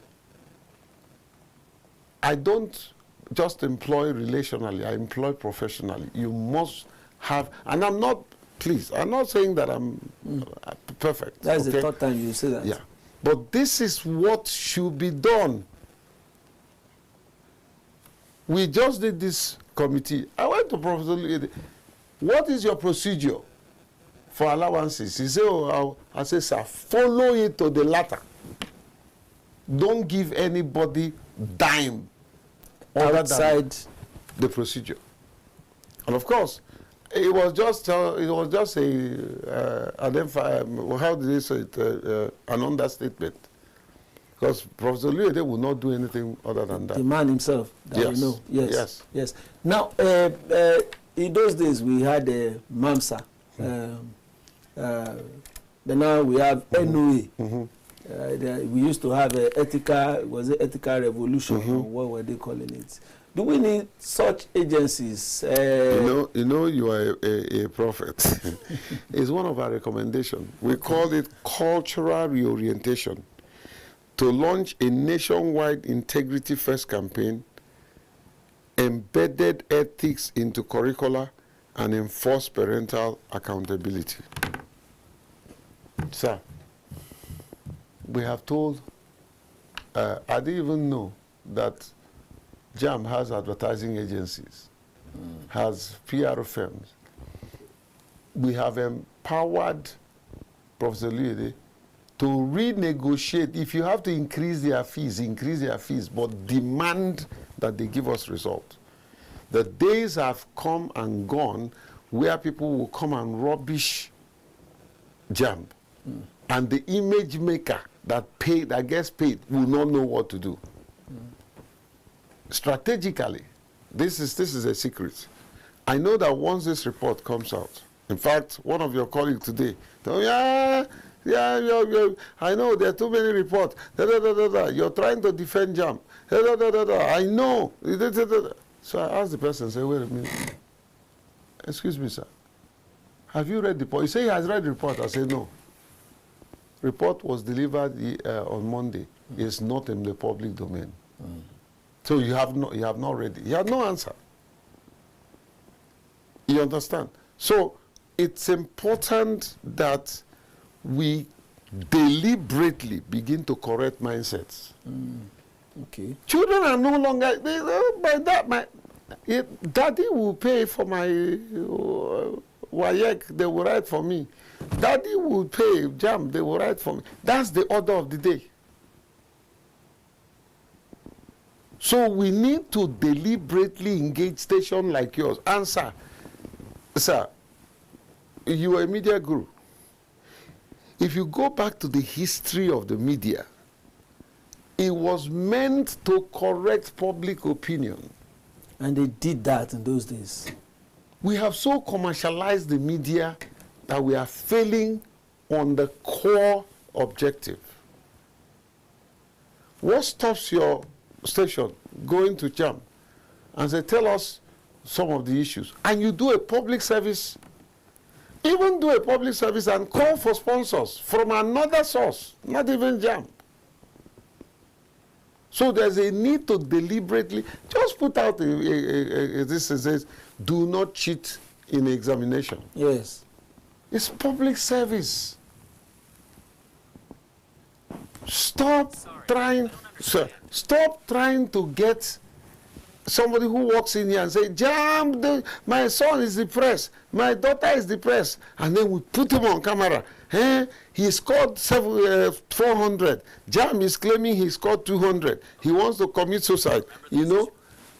I don't just employ relationally, I employ professionally. You must have, and I'm not, please, I'm not saying that I'm perfect. That's the third time you say that. Yeah. But this is what should be done. We just did this committee. I went to Professor Ojelade. What is your procedure for allowances? He said, oh, I said, sir, follow it to the latter. Don't give anybody dime outside the procedure. And of course, it was just how did they say it, an understatement. Because Professor Ojelade would not do anything other than that. The man himself, that yes. we know. Yes. Yes. Yes. Now, in those days, we had MAMSA. But now we have NOA. We used to have ethical revolution, or what were they calling it? Do we need such agencies? You know, you are a prophet. It's one of our recommendations. We call it cultural reorientation, to launch a nationwide integrity first campaign, embedded ethics into curricula, and enforce parental accountability. Sir, we have told, I didn't even know that JAMB has advertising agencies, has PR firms. We have empowered Professor Ojelade to renegotiate. If you have to increase their fees, but demand that they give us results. The days have come and gone where people will come and rubbish JAMB. And the image maker that gets paid will not know what to do. Strategically, this is a secret. I know that once this report comes out, in fact, one of your colleagues today told me, I know there are too many reports. You're trying to defend JAMB. I know. So I asked the person, say, wait a minute. Excuse me, sir. Have you read the report? He said he has read the report. I said, no. Report was delivered on Monday. It's not in the public domain. So you have not read it. He had no answer. You understand? So it's important that we deliberately begin to correct mindsets. Okay. Children are no longer, daddy will pay for my WAEC, they will write for me. Daddy will pay JAMB, they will write for me. That's the order of the day. So we need to deliberately engage stations like yours. Answer, sir, you are a media guru. If you go back to the history of the media, it was meant to correct public opinion. And they did that in those days. We have so commercialized the media that we are failing on the core objective. What stops your station going to JAMB and say, tell us some of the issues? And you do a public service, even do a public service and call for sponsors from another source, not even JAMB. So there's a need to deliberately just put out this says, do not cheat in examination. Yes. It's public service. Stop trying to get somebody who walks in here and say, JAMB, my son is depressed, my daughter is depressed, and then we put him on camera. He scored 400. JAMB is claiming he scored 200. He wants to commit suicide. You know,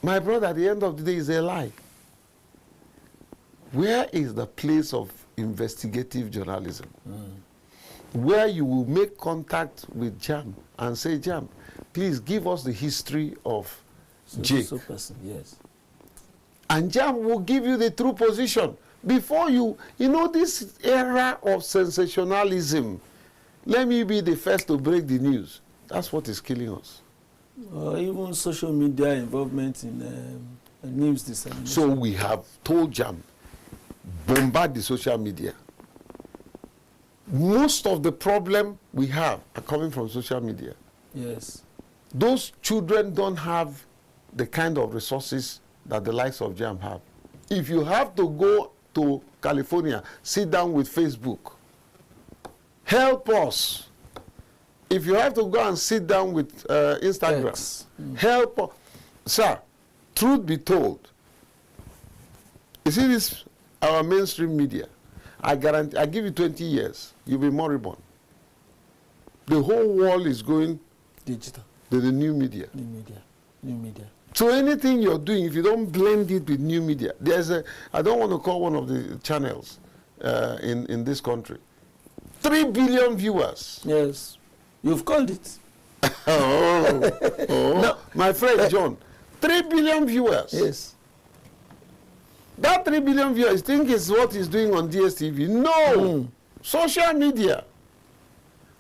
my brother, at the end of the day, is a lie. Where is the place of investigative journalism? Where you will make contact with JAMB and say, JAMB, please give us the history of Jake. Yes. And JAMB will give you the true position. Before you know, this era of sensationalism, let me be the first to break the news. That's what is killing us. Even social media involvement in news dissemination. So we have told JAMB, bombard the social media. Most of the problem we have are coming from social media. Yes. Those children don't have the kind of resources that the likes of JAMB have. If you have to go to California, sit down with Facebook, help us. If you have to go and sit down with Instagram, help us. Sir, truth be told, you see this, our mainstream media, I guarantee, I give you 20 years, you'll be moribund. The whole world is going digital. To the new media. New media. New media. So anything you're doing, if you don't blend it with new media, there's a, I don't want to call one of the channels in this country, 3 billion viewers. Yes. You've called it. No, my friend John, 3 billion viewers. Yes. That 3 billion viewers think it's what he's doing on DSTV. No. Social media.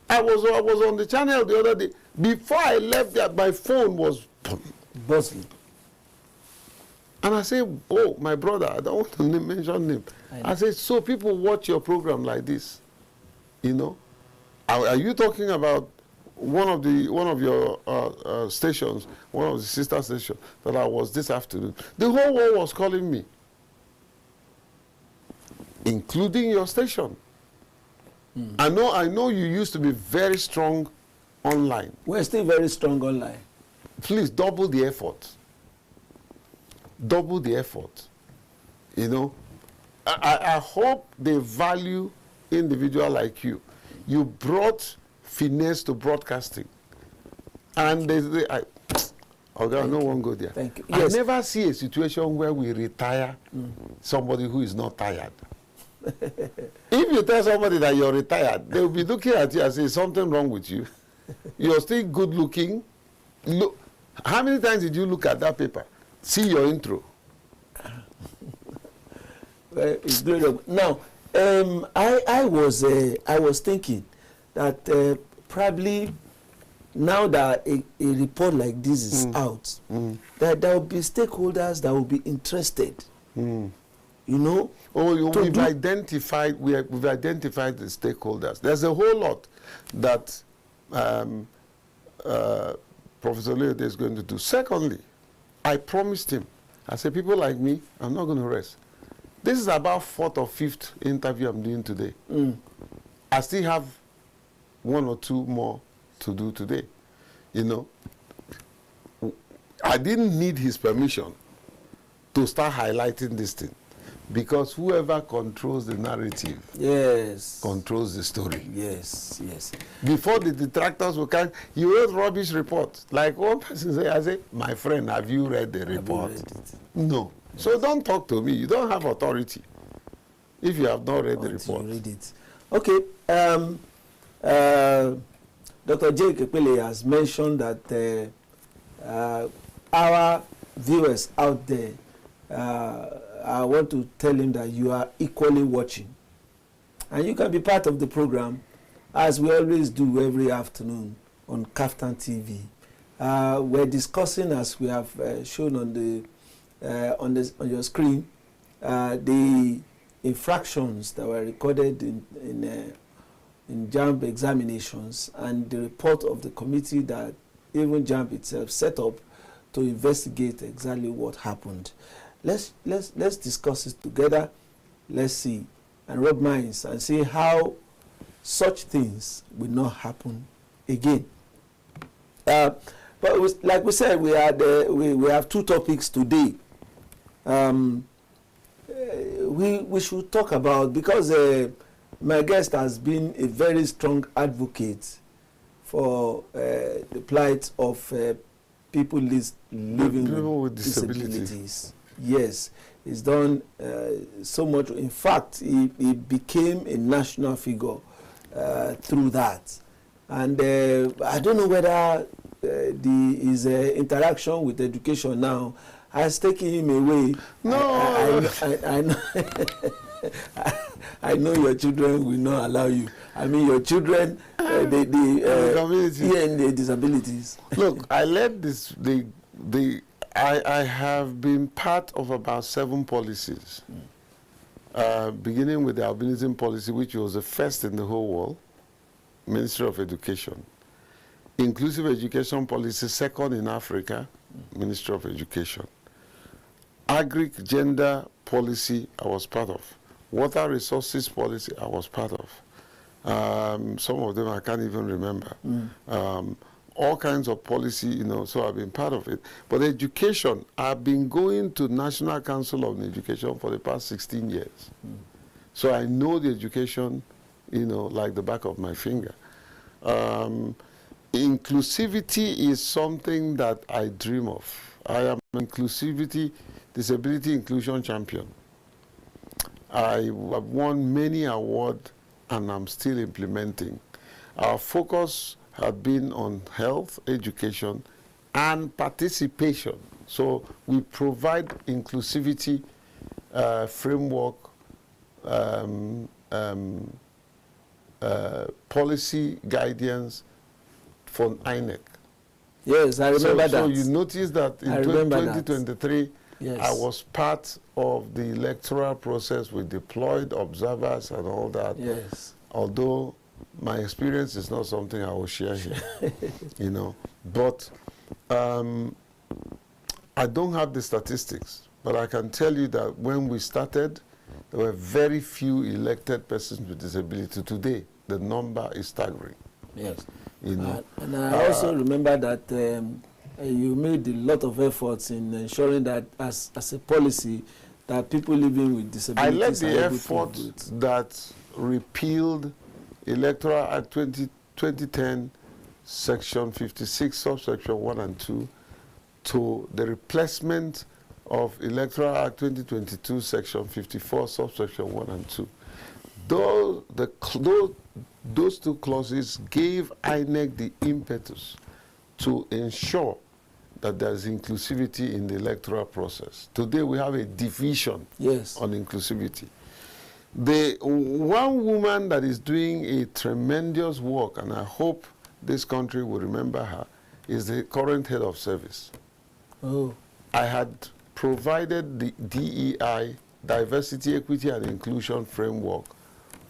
I was on the channel the other day. Before I left there, my phone was buzzing. And I said, oh, my brother, I don't want to mention him. I said, so people watch your program like this, you know? Are you talking about one of your stations, one of the sister stations that I was this afternoon? The whole world was calling me, including your station. I know you used to be very strong online. We're still very strong online. Please double the effort. Double the effort. You know, I hope they value individual like you. You brought finesse to broadcasting. And okay, no one go there. Thank you. I Yes. never see a situation where we retire somebody who is not tired. If you tell somebody that you're retired, they'll be looking at you and say, something wrong with you. You're still good looking. Look, how many times did you look at that paper? See your intro. It's good. Now, I was thinking that probably now that a report like this is out, that there will be stakeholders that will be interested. You know? Oh, we've identified the stakeholders. There's a whole lot that Professor Ojelade is going to do. Secondly, I promised him, I said, people like me, I'm not going to rest. This is about 4th or 5th interview I'm doing today. I still have 1 or 2 more to do today. You know, I didn't need his permission to start highlighting this thing, because whoever controls the narrative controls the story. Yes, yes. Before the detractors will come, you wrote rubbish report. Like one person say, I say, my friend, have you read the report? No. So don't talk to me. You don't have authority if you have not read the report. Read it. Okay. Dr. J. Ekpele has mentioned that our viewers out there, I want to tell him that you are equally watching. And you can be part of the program, as we always do every afternoon on KAFTAN TV. We're discussing, as we have shown on your screen, the infractions that were recorded in JAMB examinations, and the report of the committee that even JAMB itself set up to investigate exactly what happened. Let's discuss it together. Let's see and rub minds and see how such things will not happen again. But like we said, we have 2 topics today. We should talk about, because my guest has been a very strong advocate for the plight of people living with disabilities. Yes, he's done so much. In fact, he became a national figure through that. And I don't know whether his interaction with education now has taken him away. No. I know. I know your children will not allow you. I mean, your children, and the disabilities. Look, I led this. I have been part of about 7 policies beginning with the albinism policy, which was the first in the whole world, Ministry of Education. Inclusive education policy, second in Africa, Ministry of Education. Agri-gender policy, I was part of. Water resources policy, I was part of. Some of them I can't even remember. All kinds of policy, you know, so I've been part of it. But education, I've been going to National Council of Education for the past 16 years. So I know the education, you know, like the back of my finger. Inclusivity is something that I dream of. I am an disability inclusion champion. I have won many awards and I'm still implementing. Our focus had been on health, education, and participation. So we provide inclusivity framework, policy guidance for INEC. Yes, I remember that. So you notice that in 2023, yes, I was part of the electoral process with deployed observers and all that. Yes. Although my experience is not something I will share here, you know. But I don't have the statistics, but I can tell you that when we started, there were very few elected persons with disability. Today, the number is staggering. Yes. You know. And I also remember that you made a lot of efforts in ensuring that as a policy, that people living with disabilities I led the are able effort to vote. that repealed Electoral Act 2010, Section 56, subsection 1 and 2, to the replacement of Electoral Act 2022, Section 54, subsection 1 and 2. Those two clauses gave INEC the impetus to ensure that there is inclusivity in the electoral process. Today we have a division, yes, on inclusivity. The one woman that is doing a tremendous work, and I hope this country will remember her, is the current head of service. Oh. I had provided the DEI, Diversity, Equity, and Inclusion framework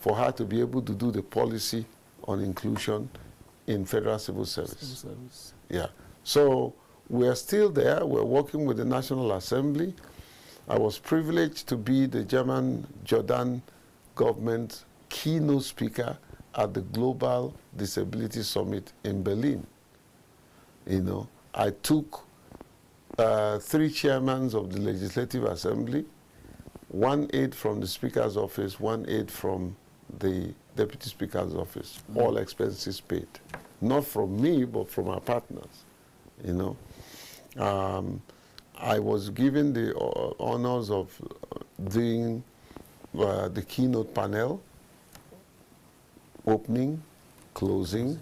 for her to be able to do the policy on inclusion in federal civil service. Yeah. So we are still there. We're working with the National Assembly. I was privileged to be the German-Jordan government keynote speaker at the Global Disability Summit in Berlin. You know, I took 3 chairmen of the Legislative Assembly, 1 aide from the Speaker's office, 1 aide from the Deputy Speaker's office, all expenses paid. Not from me, but from our partners, you know. I was given the honors of doing the keynote panel, opening, closing,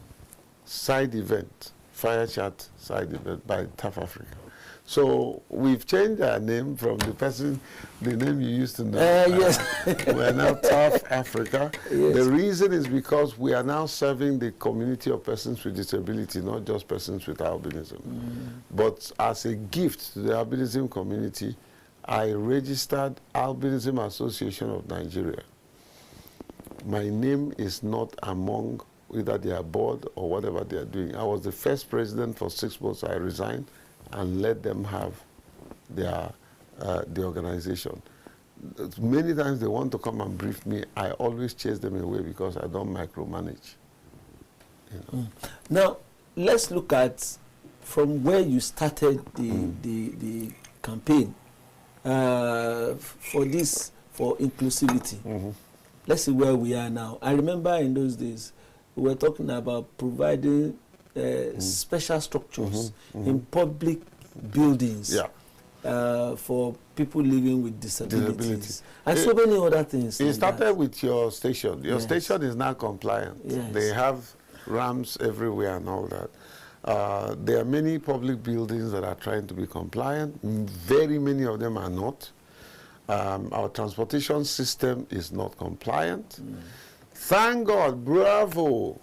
side event, fire chat side event by TAF Africa. So we've changed our name from the name you used to know. Yes. We're now TAF Africa. Yes. The reason is because we are now serving the community of persons with disability, not just persons with albinism. But as a gift to the albinism community, I registered Albinism Association of Nigeria. My name is not among either their board or whatever they are doing. I was the first president for 6 months. I resigned and let them have their the organization. Many times they want to come and brief me. I always chase them away because I don't micromanage. You know. Now, let's look at from where you started the campaign for inclusivity. Let's see where we are now. I remember in those days we were talking about providing special structures in public buildings for people living with disabilities. And so many other things. It started with your station. Your station is now compliant. Yes. They have ramps everywhere and all that. There are many public buildings that are trying to be compliant. Very many of them are not. Our transportation system is not compliant. Thank God, bravo.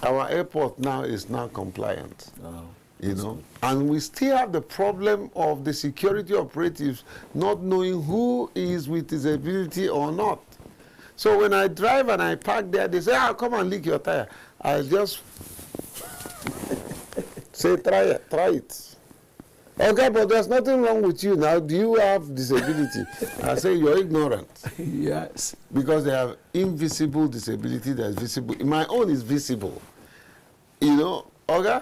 Our airport now is now compliant. Wow. you know. And we still have the problem of the security operatives not knowing who is with disability or not. So when I drive and I park there, they say, come and lick your tire. I just say, try it. Okay, but there's nothing wrong with you now. Do you have disability? I say, you're ignorant. Yes. Because they have invisible disability that's visible. My own is visible. You know, okay?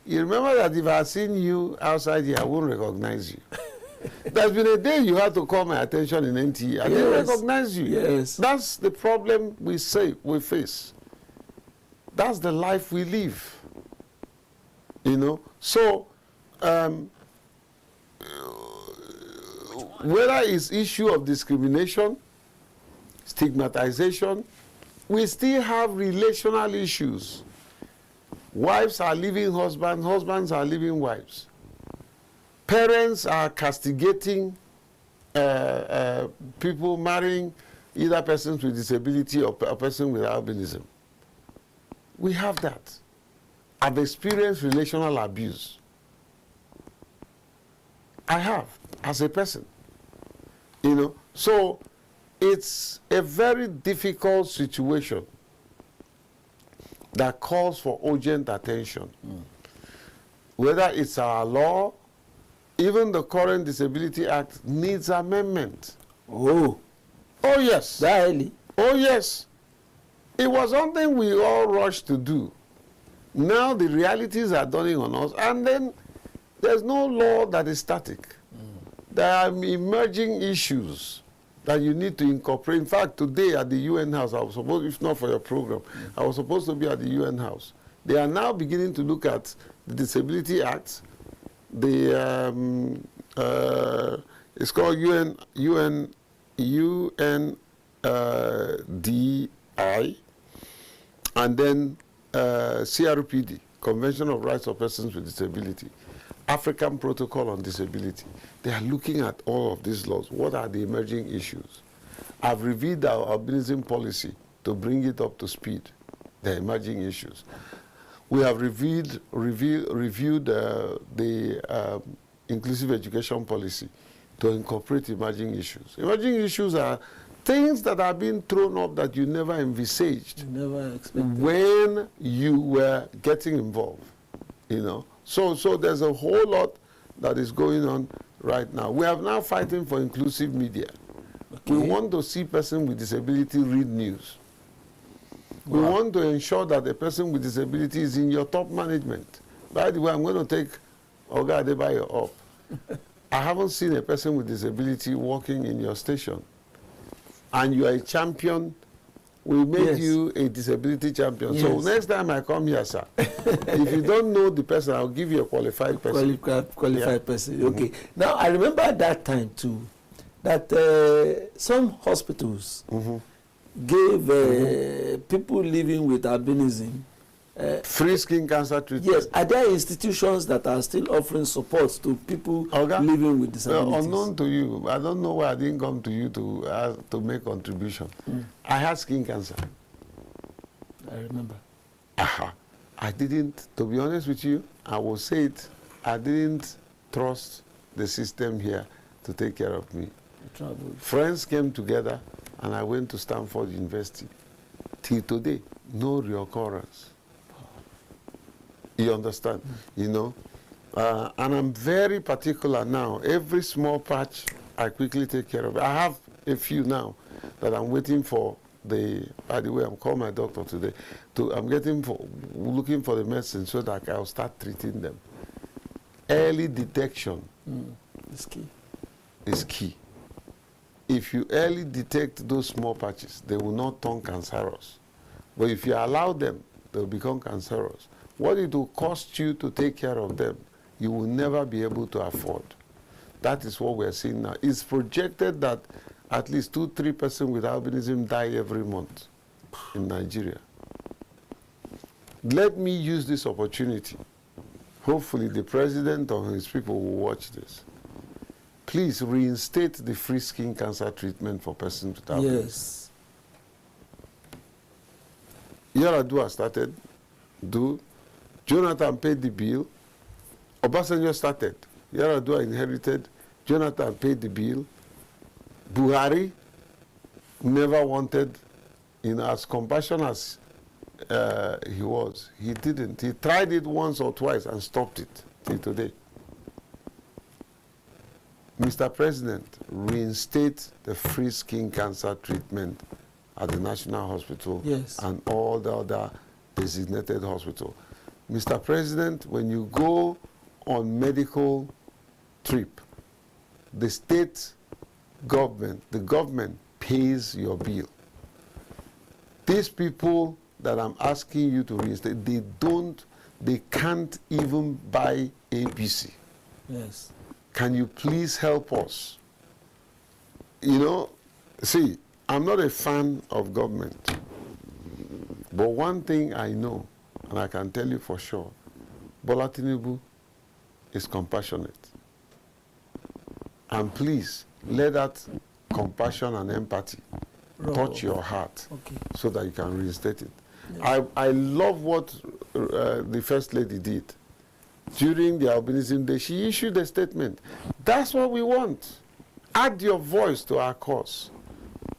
You remember that if I had seen you outside here, I wouldn't recognize you. There's been a day you had to call my attention in NT. I didn't recognize you. Yes. That's the problem we face. That's the life we live. You know? So, whether it's issue of discrimination, stigmatization, we still have relational issues. Wives are leaving husbands, husbands are leaving wives. Parents are castigating people marrying either persons with disability or a person with albinism. We have that. I've experienced relational abuse. I have, as a person. You know, so it's a very difficult situation that calls for urgent attention. Whether it's our law, even the current Disability Act needs amendment. Oh yes. That early? Oh yes. It was something we all rushed to do. Now the realities are dawning on us, and then there's no law that is static. There are emerging issues that you need to incorporate. In fact, today at the UN House, I was supposed, if not for your program, I was supposed to be at the UN House. They are now beginning to look at the Disability Act, the it's called UNDI, and then CRPD, Convention of Rights of Persons with Disability, African Protocol on Disability. They are looking at all of these laws. What are the emerging issues? I've reviewed our albinism policy to bring it up to speed, the emerging issues. We have reviewed the inclusive education policy to incorporate emerging issues. Emerging issues are things that are being thrown up that you never envisaged. You never expected. When you were getting involved, you know. So there's a whole lot that is going on right now. We are now fighting for inclusive media. Okay. We want to see persons with disability read news. Wow. We want to ensure that a person with disability is in your top management. By the way, I'm going to take Ojelade up. I haven't seen a person with disability working in your station. And you are a champion. We make you a disability champion. Yes. So next time I come here, sir, if you don't know the person, I'll give you a qualified person. Qualified person, okay. Now, I remember at that time, too, that some hospitals gave people living with albinism free skin cancer treatment. Yes. Are there institutions that are still offering support to people living with disabilities? Unknown to you. I don't know why I didn't come to you to make contribution. I had skin cancer. I remember. I didn't, to be honest with you, I will say it, I didn't trust the system here to take care of me. Friends came together and I went to Stanford University. Till today, no reoccurrence. You understand? You know? And I'm very particular now. Every small patch, I quickly take care of it. I have a few now that I'm waiting for by the way, I'm calling my doctor today. I'm looking for the medicine so that I'll start treating them. Early detection is key. Is key. If you early detect those small patches, they will not turn cancerous. But if you allow them, they'll become cancerous. What it will cost you to take care of them, you will never be able to afford. That is what we're seeing now. It's projected that at least 2-3% with albinism die every month in Nigeria. Let me use this opportunity. Hopefully the president or his people will watch this. Please reinstate the free skin cancer treatment for persons with albinism. Yes. Yaradua started. Jonathan paid the bill. Obasanjo started. Yar'Adua inherited. Jonathan paid the bill. Buhari never wanted, as compassionate as he was. He didn't. He tried it once or twice and stopped it till today. Mr. President, reinstate the free skin cancer treatment at the National Hospital and all the other designated hospitals. Mr. President, when you go on medical trip, the state government, the government pays your bill. These people that I'm asking you to reinstate, they can't even buy ABC. Yes. Can you please help us? You know, see, I'm not a fan of government, but one thing I know, and I can tell you for sure, Bola Tinubu is compassionate. And please, let that compassion and empathy touch your heart so that you can reinstate it. Yes. I love what the First Lady did. During the Albinism Day, she issued a statement. That's what we want. Add your voice to our cause,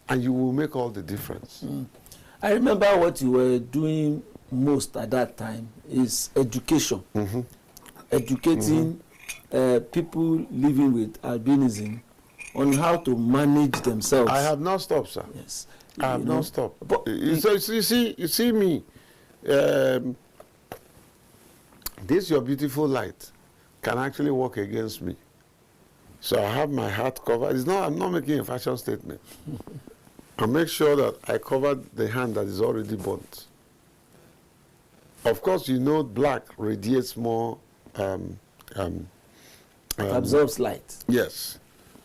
and you will make all the difference. I remember what you were doing most at that time is education. Educating people living with albinism on how to manage themselves. I have not stopped, sir. Yes. I have not stopped. But you see me, this your beautiful light can actually work against me. So I have my heart covered. I'm not making a fashion statement. I make sure that I covered the hand that is already burnt. Of course, you know black radiates more. Absorbs light. Yes.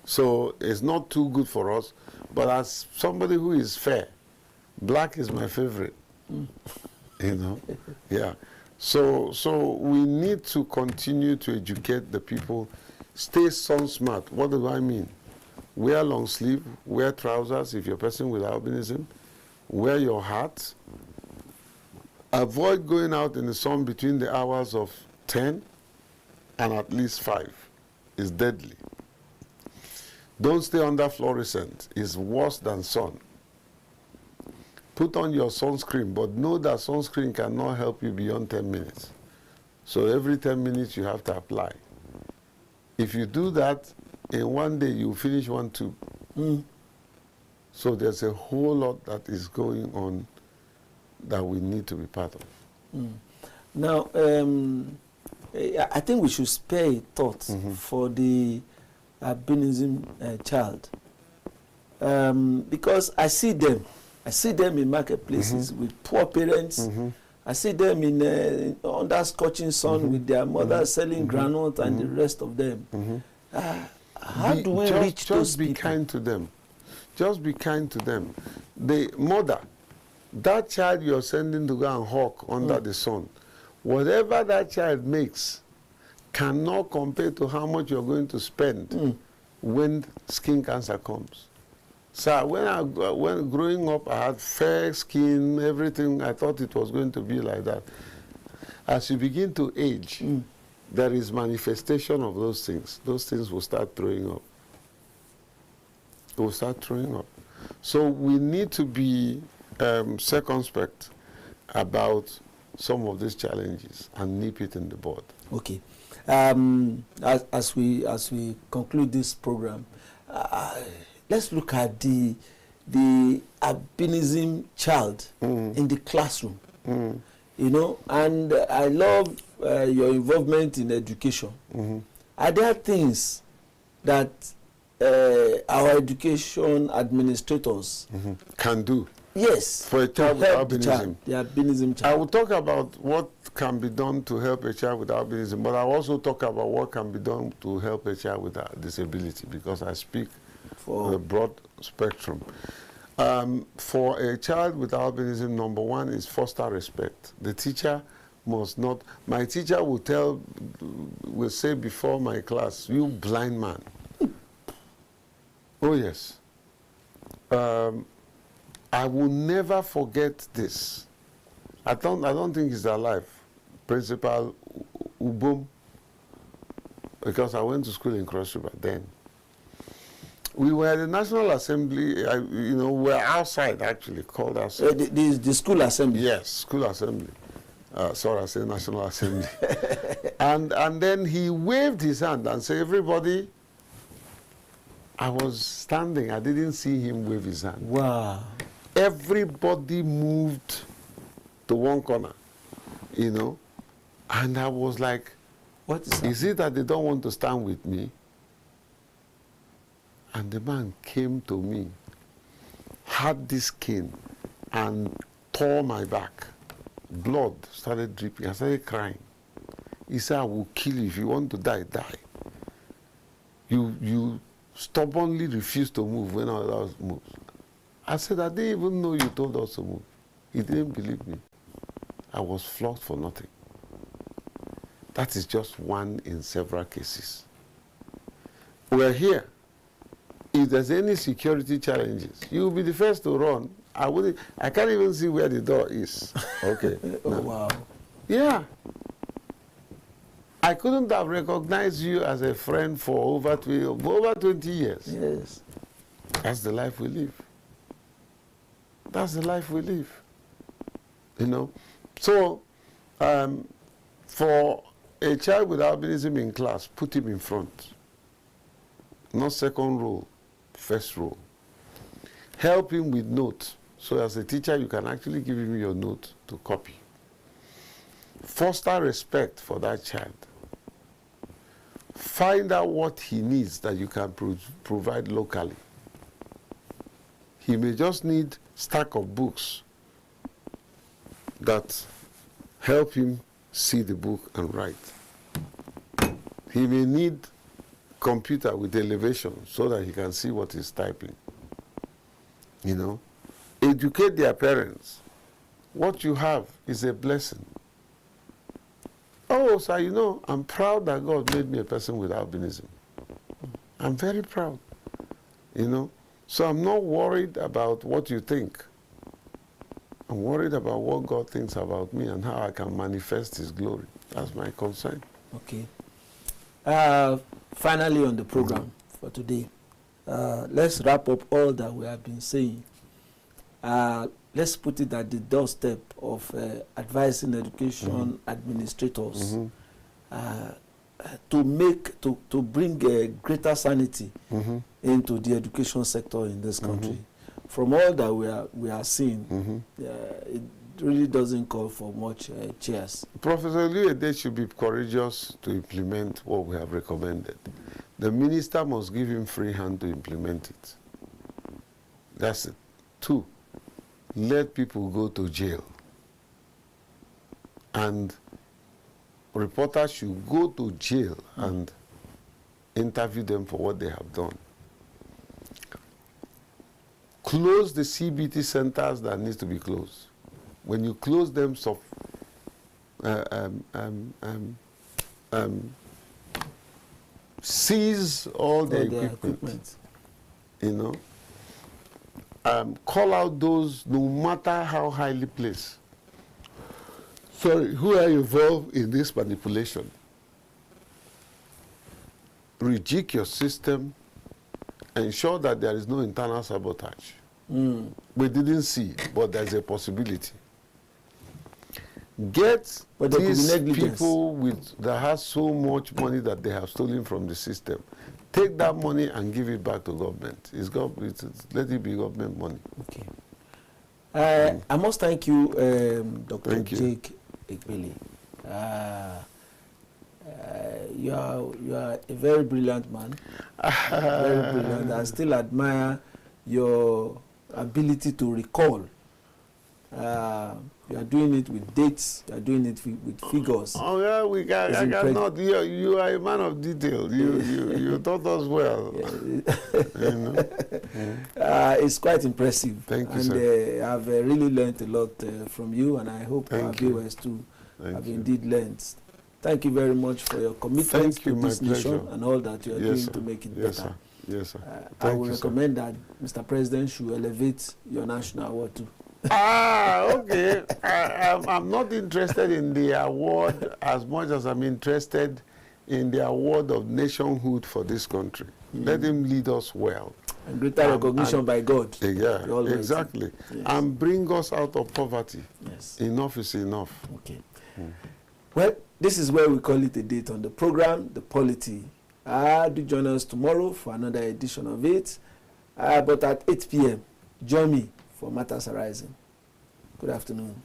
So it's not too good for us. But as somebody who is fair, black is my favorite. You know? Yeah. So we need to continue to educate the people. Stay sun smart. What do I mean? Wear long sleeve, wear trousers if you're a person with albinism, wear your hat. Avoid going out in the sun between the hours of 10 and at least 5. It's deadly. Don't stay under fluorescent. It's worse than sun. Put on your sunscreen, but know that sunscreen cannot help you beyond 10 minutes. So every 10 minutes you have to apply. If you do that, in one day you finish 1 tube. So there's a whole lot that is going on that we need to be part of. Now, I think we should spare a thought for the albinism child. Because I see them in marketplaces with poor parents. I see them in under scorching sun with their mother selling granite and the rest of them. How do we reach those people? Just be kind to them. Just be kind to them. The mother, that child you're sending to go and hawk under the sun, whatever that child makes cannot compare to how much you're going to spend when skin cancer comes. So when growing up, I had fair skin, everything. I thought it was going to be like that. As you begin to age, there is manifestation of those things. Those things will start throwing up. It will start throwing up. So we need to be circumspect about some of these challenges and nip it in the bud. Okay. As we conclude this program, let's look at the albinism child in the classroom. You know, and I love your involvement in education. Are there things that our education administrators can do? Yes. For a child with albinism. The albinism child. I will talk about what can be done to help a child with albinism, but I'll also talk about what can be done to help a child with a disability, because I speak for a broad spectrum. For a child with albinism, number one is foster respect. The teacher must not, my teacher will say before my class, "You blind man." Oh yes. I will never forget this. I don't think he's alive. Principal Ubum because I went to school in Cross River then. We were at the National Assembly, we were outside actually, called outside. The school assembly? Yes, school assembly. Sorry, I said National Assembly. and then he waved his hand and said, everybody, I was standing, I didn't see him wave his hand. Wow. Everybody moved to one corner, and I was like, what is it that they don't want to stand with me? And the man came to me, had this cane, and tore my back. Blood started dripping. I started crying. He said, I will kill you. If you want to die, die. You stubbornly refused to move when I was moved. I said, I didn't even know you told us to move. He didn't believe me. I was flogged for nothing. That is just one in several cases. We're here. If there's any security challenges, you will be the first to run. I can't even see where the door is. Okay. Oh, wow. Yeah. I couldn't have recognized you as a friend for over 20 years. Yes. That's the life we live. That's the life we live. So, for a child with albinism in class, put him in front. Not second row, first row. Help him with notes. So as a teacher, you can actually give him your note to copy. Foster respect for that child. Find out what he needs that you can provide locally. He may just need stack of books that help him see the book and write. He may need computer with elevation so that he can see what he's typing. Educate their parents. What you have is a blessing. Oh, sir, I'm proud that God made me a person with albinism. I'm very proud, So I'm not worried about what you think. I'm worried about what God thinks about me and how I can manifest His glory. That's my concern. Okay. Finally on the program for today, let's wrap up all that we have been saying. Let's put it at the doorstep of advising education administrators to bring greater sanity into the education sector in this country. From all that we are seeing, it really doesn't call for much cheers. Professor Ojelade should be courageous to implement what we have recommended. The minister must give him free hand to implement it. That's it. 2, let people go to jail. And reporters should go to jail and interview them for what they have done. Close the CBT centers that need to be closed. When you close them, seize all the equipment. Call out those, no matter how highly placed, who are involved in this manipulation. Rejig your system, ensure that there is no internal sabotage. We didn't see, but there's a possibility. Get these people that have so much money that they have stolen from the system. Take that money and give it back to government. Let it be government money. Okay. I must thank you, Dr. Jake Ekpele. You are a very brilliant man. Very brilliant. I still admire your ability to recall. You are doing it with dates. You are doing it with figures. Oh yeah, I cannot. You are a man of detail. You taught us well. It's quite impressive. Thank you, and sir. I've really learned a lot from you, and I hope our viewers too have indeed learned. Thank you very much for your commitment to this nation and all that you are doing to make it better. Sir. Yes, sir. I will recommend that Mr. President should elevate your national award too. Okay. I'm not interested in the award as much as I'm interested in the award of nationhood for this country. Let him lead us well. And greater recognition by God. Yeah, exactly. Yes. And bring us out of poverty. Yes. Enough is enough. Okay. Well, this is where we call it a date on the program, The Polity. Do join us tomorrow for another edition of it. But at 8 p.m., join me for Matters Arising. Good afternoon.